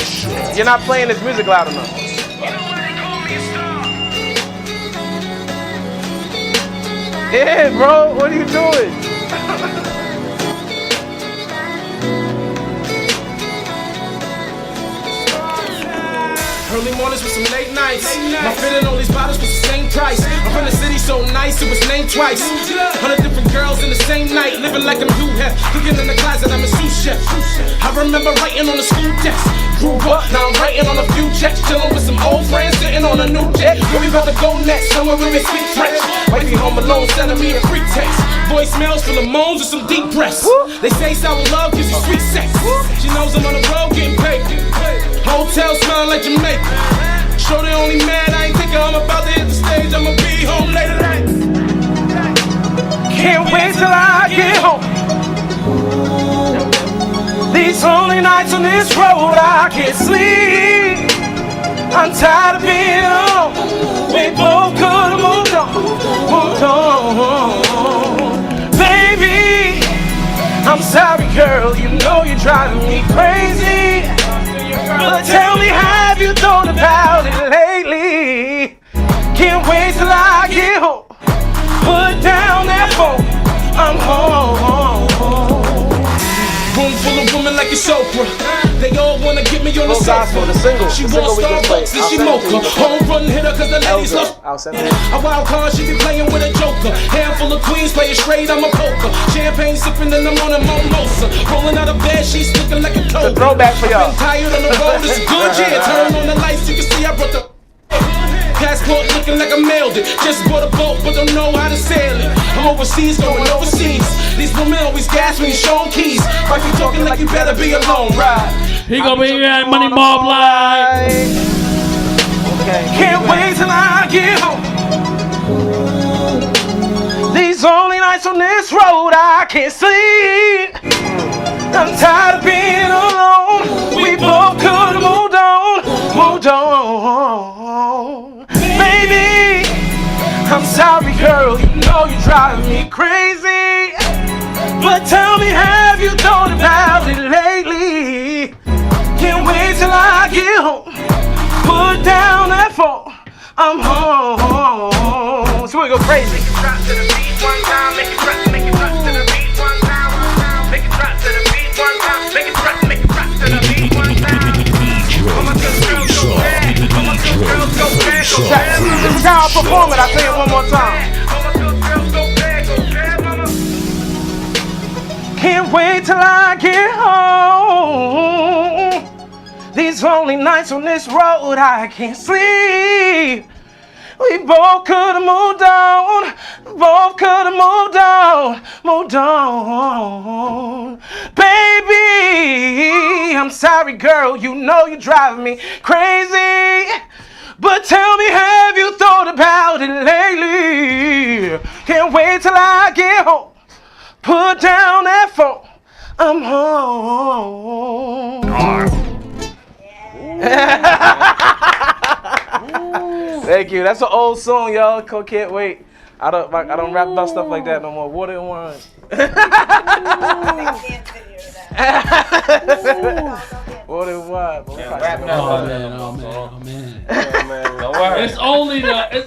You're not playing this music loud enough. Yeah, bro, what are you doing? Early mornings with some late nights. My fitting on these bottles was the same price. I'm from the city so nice, it was named twice. 100 different girls in the same night, living like I'm you have. Cooking in the closet, I'm a sous chef. I remember writing on the school desk. Grew up, now I'm writing on a few checks. Chilling with some old friends, sitting on a new jet. Where we about to go next? Somewhere where we speak French. Wifey home alone, sending me a free text. Voicemails full of moans and some deep breaths. They say sour love gives you sweet sex. She knows I'm on the road getting paid. Hotel smelling like Jamaica. Sure they only mad I ain't thinking I'm about to hit the stage. I'ma be home later tonight. Can't wait till I get home. These lonely nights on this road I can't sleep. I'm tired of being alone. We both could have moved on. Baby, I'm sorry girl, you know you're driving me crazy. But tell me, have you thought about it lately? Can't wait till I get home. Put down that phone, I'm home. Room full of women like it's Oprah. They all wanna get me on the sofa. She wants Starbucks and she mocha. Home run hitter cause the ladies love. A wild card, she be playing with a joker. Handful of queens playing straight, I'm a poker. Champagne sipping in the morning, mimosa. Rolling out of bed, she's looking like a coke. Throwback for y'all. Been tired on the road, it's a good year. Turn on the lights, you can see I brought the passport looking like I mailed it. Just bought a boat, but don't know how to sail it. I'm overseas, going overseas. These women always gas me and show keys. Like you talking like you better be alone, right? He gonna be here at Money Marv Live. Can't wait till I get home. These only nights on this road I can't sleep. I'm tired of being alone. We both could have moved on. Baby, I'm sorry girl, you know you're driving me crazy. But tell me, have you thought about it lately? Can't wait till I get home. Put down that phone, I'm home. So we go crazy. Make it drop to the beat one time, make it drop to the beat one time. Make it drop to the beat one time, make it drop to the beat one time. All my good girls go bad, all my good girls go bad, go bad. This is how I perform it, I'll say it one more time. All my good girls go bad, mama. Can't wait till I get home. These lonely nights on this road I can't sleep. We both could have moved on. Both could have moved on. Baby, I'm sorry girl, you know you're driving me crazy. But tell me, have you thought about it lately? Can't wait till I get home. Put down that phone, I'm home. Thank you. That's an old song, y'all. Can't wait. I don't rap about stuff like that no more. Water and wine. Water and wine. Oh man. It's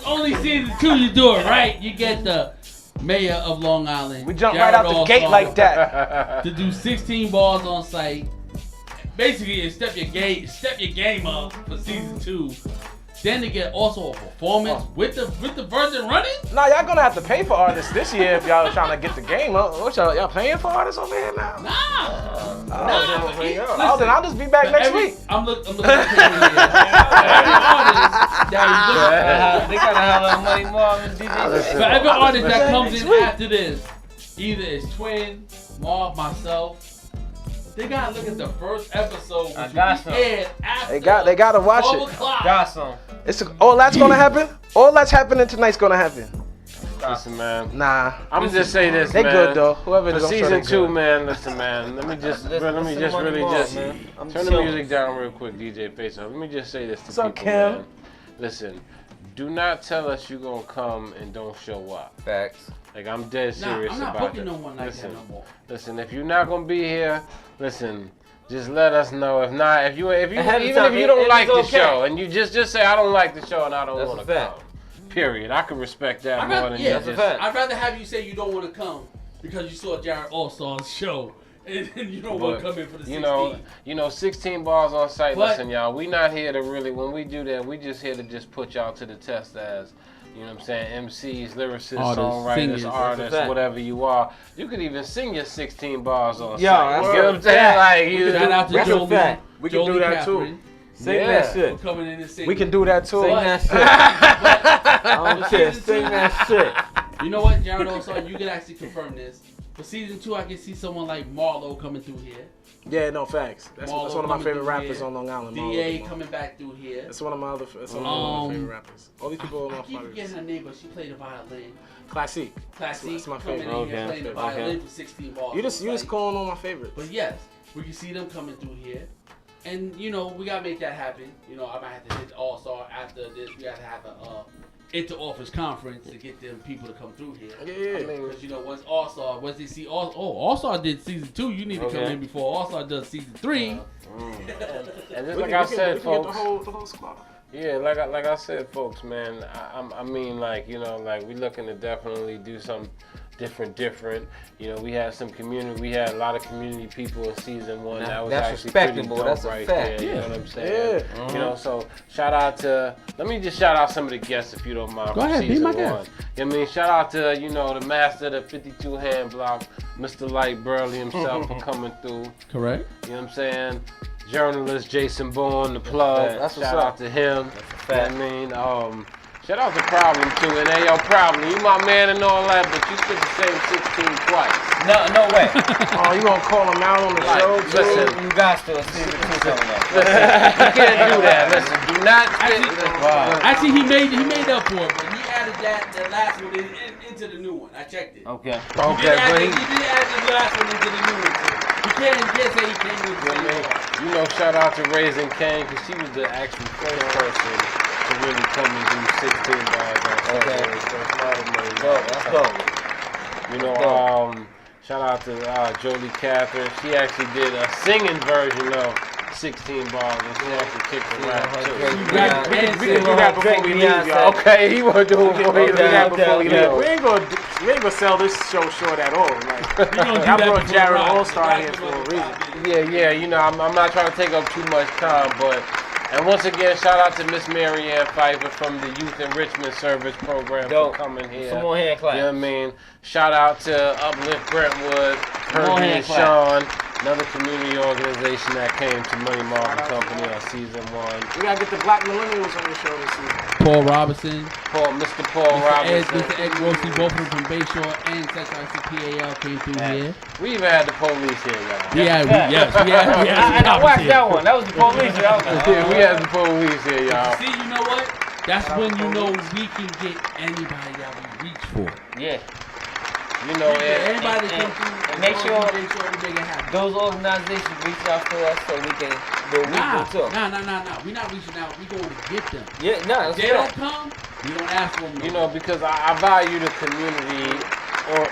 only season 2 you do it right. You get the mayor of Long Island. We jump right out the gate like that. To do 16 balls on site. Basically, step your game up for season 2. Then to get also a performance with the version running. Nah, y'all gonna have to pay for artists this year if y'all are trying to get the game up. What y'all paying for artists over here now? Nah. Then I'll just be back next week. I'm looking at every artist they gotta have that Money Marv and DJ. For every artist that comes in after this, either it's Twin, Marv, myself. They gotta look at the first episode. Which They gotta watch it. Got some. All that's gonna happen. All that's happening tonight's gonna happen. Listen, man. Nah. I'm just say this, they man. They good though. Whoever it is, for season 2, good. man. Listen, man. Let me just turn the music down real quick, DJ Face Off. Let me just say this to people, man. Listen, do not tell us you gonna come and don't show up. Facts. Like, I'm dead serious about about it. that. No one like that no more. Listen, if you're not gonna be here, listen, just let us know. If not, if you don't like the show, and you just say I don't like the show and I don't want to come. Period. I can respect that more than I'd rather have you say you don't want to come because you saw Jared AllStar's show And you don't want to come in for the 16. 16 bars on site. But- Listen, y'all, we not here to really, when we do that, we just here to just put y'all to the test as, you know what I'm saying, MCs, lyricists, songwriters, singers, artists, whatever you are. You could even sing your 16 bars on Yo, site. You know what I'm saying? yeah. Like, you, Shout out to Jolie. We can do that too. Sing that shit. For coming in and singing. We can do that too. Sing that shit. I don't care. Sing that shit. You know what, Jared AllStar, you can actually confirm this. For season 2, I can see someone like Marlo coming through here. Yeah, no facts. That's one of my favorite rappers here. on Long Island. DA coming back through here. That's one of my favorite rappers. All these people are my I keep favorites. forgetting her name, but she played the violin. Classique. Classique. That's my coming favorite. in here playing the violin for 16 bars. You just calling on my favorites. But yes, we can see them coming through here. And, we got to make that happen. I might have to hit AllStar after this. We got to have a inter-office conference to get them people to come through here. Yeah. Because, once AllStar, once they see AllStar did season 2, you need to come in before AllStar does season 3. And just like I said, folks. The whole squad. Yeah, like I said, folks, man. I mean, we looking to definitely do something different. We had some community. We had a lot of community people in season 1. That was that's actually pretty respectable. dope That's a right fact. there. You know what I'm saying? Yeah. So shout out to. Let me just shout out some of the guests, if you don't mind. Go from ahead, be season my 1. guest. Shout out to the master of the 52 hand block, Mr. Light Burley himself for coming through. Correct. You know what I'm saying? Journalist Jason Bourne, the plug. That's what's shout up. out to him. Fact. You know what I mean? Shout out to Problem too. And hey, yo, Problem, you my man and all that, but you spit the same 16 twice. No way. Oh, you gonna call him out on the show? Listen, You got to see the two coming up. you can't do that. Listen, do not spit. Actually, he made up for it, but he added the last one into the new one. I checked it. Okay. He did add the last one into the new one. So you can't say he came with the Shout out to Raising Kane, because she was the actual first person to really come and do 16 bars on Sunday. So it's not amazing. That's dope. Shout out to Jolie Catherine. She actually did a singing version of 16 bars, and she actually kicked the rap too. We can do that before we leave, y'all. Okay, he will do it before we leave. We ain't gonna sell this show short at all. I brought Jared AllStar here for a reason. Yeah, I'm not trying to take up too much time, but and once again, shout out to Miss Marianne Pfeiffer from the Youth Enrichment Service Program for coming here. Some more hand claps. You know what I mean? Shout out to Uplift Brentwood, Herbie and Sean, another community organization that came to Money Marvin Company on season 1. We gotta get the black millennials on the show this season. Paul Robinson. Mr. Paul Robinson. Mr. Ed Rossi, both of them from Bayshore and Central PAL came through here. We even had the police here, y'all. Yeah, we had I watched that one. That was the police. Yeah, we had the police here, y'all. See, you know what? That's when you know we can get anybody that we reach for. Yeah. Anybody come through and make sure we make it happen. those organizations reach out to us so we can do what we do too. Nah. We're not reaching out. We're going to get them. Yeah, no. If they don't come, we don't ask for them. Because I value the community or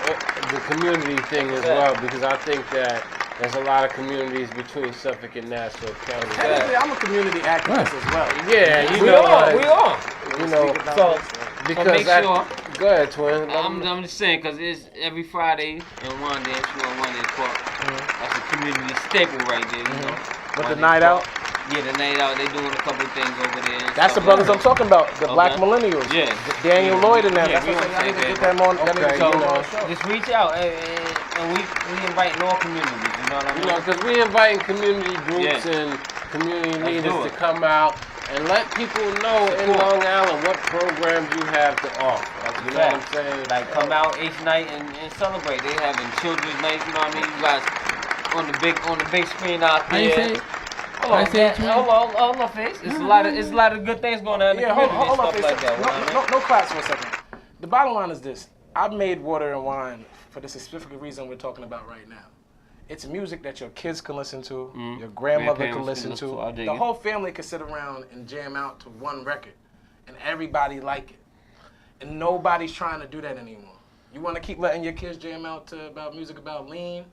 the community thing as well, because I think that there's a lot of communities between Suffolk and Nassau County. Technically, I'm a community activist as well. Yeah, we are. So because go ahead, twin. I'm just saying, because it's every Friday in Wanda, Wanda Park. That's a community staple right there, you know. But the night out? Yeah, the night out, they doing a couple things over there. That's the brothers I'm talking about, the black millennials. Yeah. Daniel Lloyd and them. Yeah, That's what I need to get them on. Just reach out, and we invite all communities, you know what I mean? Because we inviting community groups and community leaders to come out and let people know in Long Island what programs you have to offer. You know what I'm saying? Like, come out each night and celebrate. They having children's nights, you know what I mean? You guys on the big screen out there. How you say it? Hold on, face. It's a lot of good things going on in the community. Hold on, stuff like that. No claps for a second. The bottom line is this: I've made Water and Wine for the specific reason we're talking about right now. It's music that your kids can listen to, your grandmother can listen to. The whole family can sit around and jam out to one record, and everybody like it. And nobody's trying to do that anymore. You want to keep letting your kids jam out to music about lean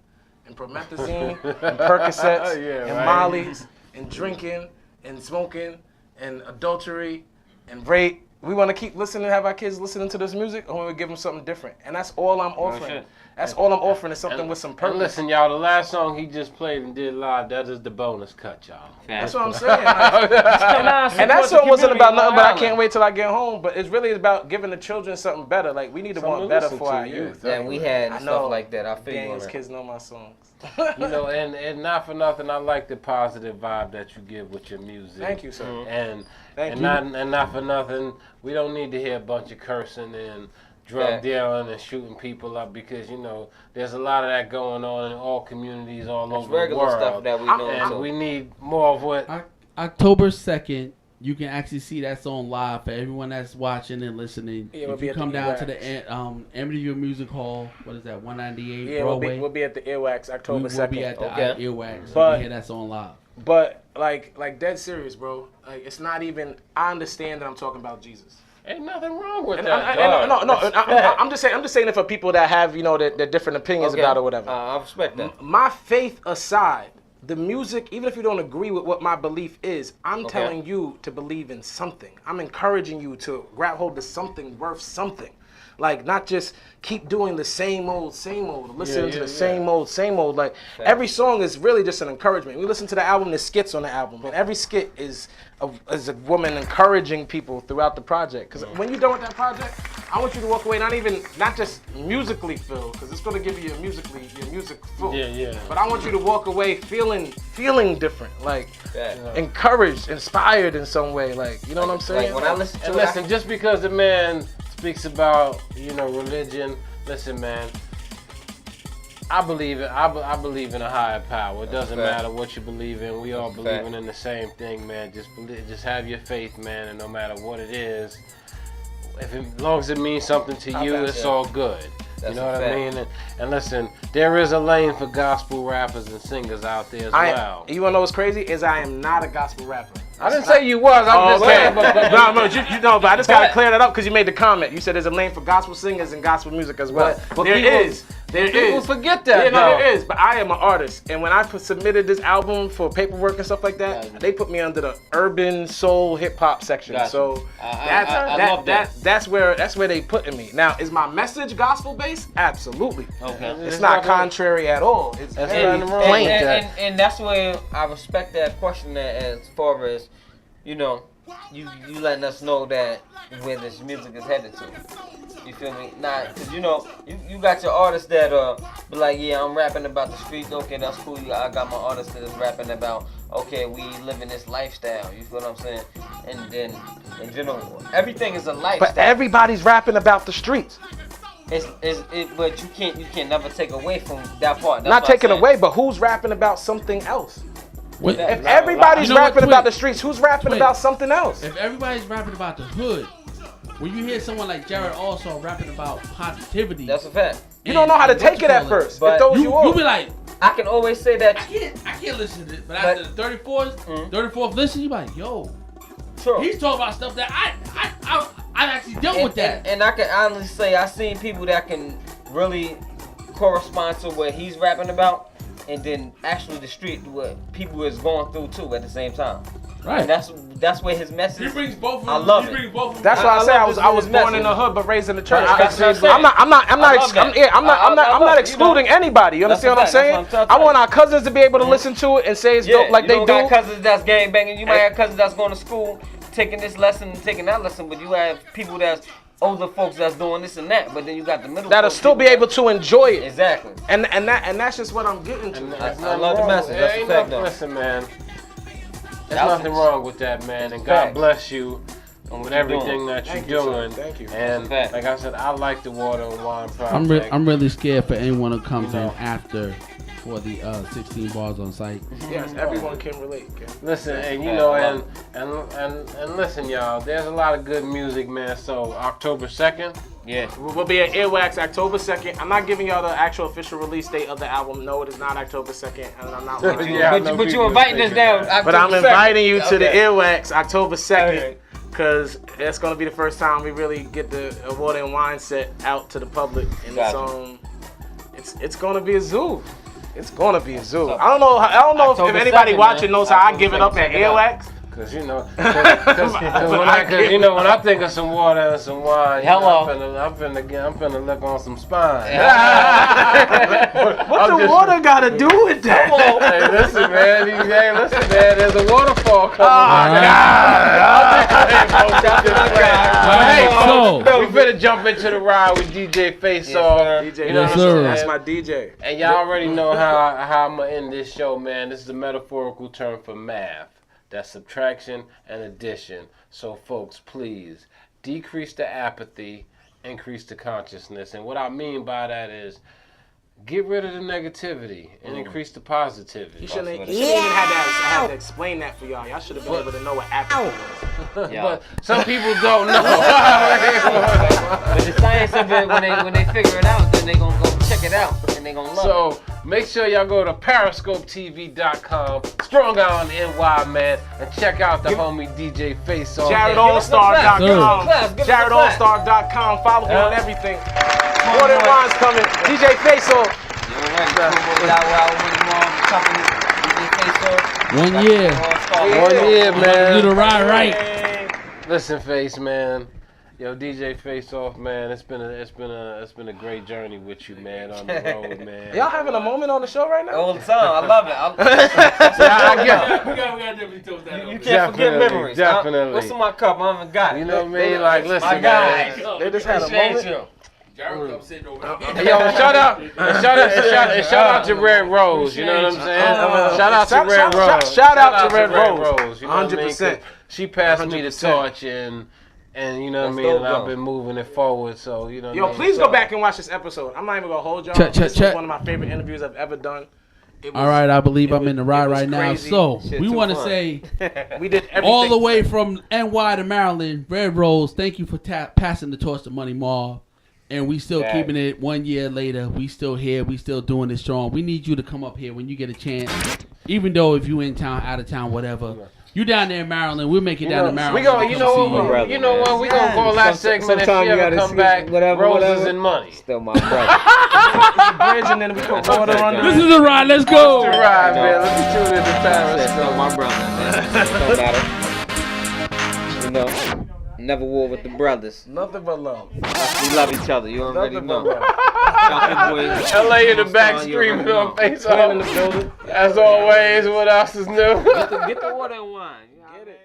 and promethazine and Percocets and Molly's and drinking and smoking and adultery and rape. We want to keep listening, have our kids listening to this music, or we give them something different. And that's all I'm offering. That's all I'm offering is something with some purpose. And listen, y'all, the last song he just played and did live, that is the bonus cut, y'all. That's what I'm saying. And that song wasn't about nothing, but I can't wait till I get home. But it's really about giving the children something better. Like, we need to want better for our youth. Yeah, we had stuff like that. I feel Games, kids know my songs. You know, and not for nothing, I like the positive vibe that you give with your music. Thank you, sir. And Thank you. Not for nothing, we don't need to hear a bunch of cursing and drug dealing and shooting people up, because, you know, there's a lot of that going on in all communities all over the world. Regular stuff that we know. And we need more of what... October 2nd, you can actually see that song live for everyone that's watching and listening. Yeah, if you come down to the Amityville Music Hall, what is that, 198 Broadway? We'll be at the Earwax October 2nd. We'll be at the Earwax, so we hear that song live. But, like dead serious, bro. Like, it's not even... I understand that I'm talking about Jesus. Ain't nothing wrong with that. I'm just saying it for people that have, you know, their different opinions about it or whatever. I respect that. My faith aside, the music, even if you don't agree with what my belief is, I'm telling you to believe in something. I'm encouraging you to grab hold of something worth something. Like, not just keep doing the same old, listening to the same old. Like, every song is really just an encouragement. We listen to the album, there's skits on the album, and every skit is a woman encouraging people throughout the project. Because when you're done with that project, I want you to walk away not just musically filled, because it's going to give you your music full. But I want you to walk away feeling different, like encouraged, inspired in some way. Like, you know what I'm saying? Like, when I listen to listen, just because the man speaks about, you know, religion. Listen, man, I believe in a higher power. It doesn't matter what you believe in. We all believing in the same thing, man. Just have your faith, man, and no matter what it is, as long as it means something to you, it's all good. You know what I mean? And listen, there is a lane for gospel rappers and singers out there as well. You wanna know what's crazy? Is I am not a gospel rapper. I didn't say you was. I'm just saying. But I just gotta clear that up because you made the comment. You said there's a lane for gospel singers and gospel music as well. But there is. People forget that. Yeah, no, there is. But I am an artist, and when I submitted this album for paperwork and stuff like that, they put me under the urban soul hip hop section. Gotcha. So that's where they putting me. Now, is my message gospel based? Absolutely. Okay. It's not contrary at all. It's very plain. And that's where I respect that question as far as, you know, you letting us know that where this music is headed to. You feel me? Nah, cause you know, you got your artists that be like, yeah, I'm rapping about the streets. Okay, that's cool. I got my artists that is rapping about, okay, we living this lifestyle. You feel what I'm saying? And then, in general, everything is a lifestyle. But everybody's rapping about the streets. But you can't never take away from that part. Not taking away, but who's rapping about something else? If everybody's rapping about the streets, who's rapping about something else? If everybody's rapping about the hood, when you hear someone like Jared AllStar rapping about positivity, that's a fact. You don't know how to take it at first. But you be like, I can always say that. I can't listen to this, but after the 34th listen, you be like, yo, he's talking about stuff that I actually dealt with that. And I can honestly say I seen people that can really correspond to what he's rapping about, and then actually the street what people is going through too at the same time. Right. And that's where his message. He brings both of them. I love it. That's why I say I was born in the hood but raised in the church. I'm not excluding anybody. You understand what I'm saying? I want our cousins to be able to listen to it and say it's dope like they do. You got cousins that's gang banging. You might have cousins that's going to school, taking this lesson, taking that lesson, but you have people that's older folks that's doing this and that, but then you got the middle that'll still be able to enjoy it. Exactly. And that's just what I'm getting to. I love the message. That's a fact, though. Listen, man. There's nothing wrong with that, man, and God bless you with everything that you're doing. Thank you. And like I said, I like the Water and Wine Project. I'm really scared for anyone who comes in after for the 16 bars on site. Yes, everyone can relate. Listen, and you know, and listen, y'all. There's a lot of good music, man. So October 2nd. Yeah. We'll be at Earwax October 2nd. I'm not giving y'all the actual official release date of the album. No, it is not October 2nd. And I'm not but you're inviting us down. But I'm inviting you to the Earwax October 2nd because it's going to be the first time we really get the Water and Wine set out to the public. And it's going to be a zoo. It's going to be a zoo. I don't know if anybody watching knows how I give it up at Earwax. Cause you know, when I think of some water and some wine, Hello. I'm finna look on some spine. What the water got to do with that? Hey, listen, man. There's a waterfall coming. We finna jump into the ride with DJ Face Off. DJ, Yes, sir. That's my DJ. And y'all already know how I'm gonna end this show, man. This is a metaphorical term for math. That's subtraction and addition. So, folks, please decrease the apathy, increase the consciousness. And what I mean by that is get rid of the negativity and increase the positivity. You shouldn't even have to explain that for y'all. Y'all should have been able to know what apathy was. But some people don't know. But the science of it, when they figure it out, then they gonna go check it out and they gonna love it. So make sure y'all go to periscopetv.com, Strong Island NY, man, and check out the homie DJ Face Off. JaredAllStar.com. JaredAllStar.com. Follow me on everything. More than wine's coming. DJ Face Off. 1 year. 1 year, man. Do the ride right. Listen, Face, man. Yo, DJ Face Off, man. It's been a great journey with you, man, on the road, man. Y'all having a moment on the show right now? All the time. I love it. We got definitely toast that. You can't forget memories. Definitely. What's in my cup? I haven't got it. You know what I mean? Like, listen, my guy. man. They just had a moment. Jared comes sitting over Yo, shout out to Red Rose. You know what I'm saying? Shout out to Red Rose. Shout out to Red Rose. You know what I mean? 100%. She passed me the torch and you know what I mean? And I've been moving it forward. So you know. Yo, please go back and watch this episode. I'm not even gonna hold y'all. This was one of my favorite interviews I've ever done. All right, I believe I'm in the ride right now. So we want to say, we did everything all the way from NY to Maryland, Red Rose. Thank you for passing the torch to Money Marv. And we still keeping it 1 year later. We still here. We still doing this strong. We need you to come up here when you get a chance. Even though if you in town, out of town, whatever. You down there in Maryland, we'll make it down to Maryland. We go, you know what? We gonna go last segment if you ever come back. Roses and money. Still my brother. Bridge and then we put water under. This is the ride. Let's go. This is the ride, man. Let me tune into Paris. Still my brother, man. No matter. You know. Never war with the brothers. Nothing but love. We love each other. You already know. LA in the back screaming on Face Off. As always, what else is new? Get the water and wine. Get it.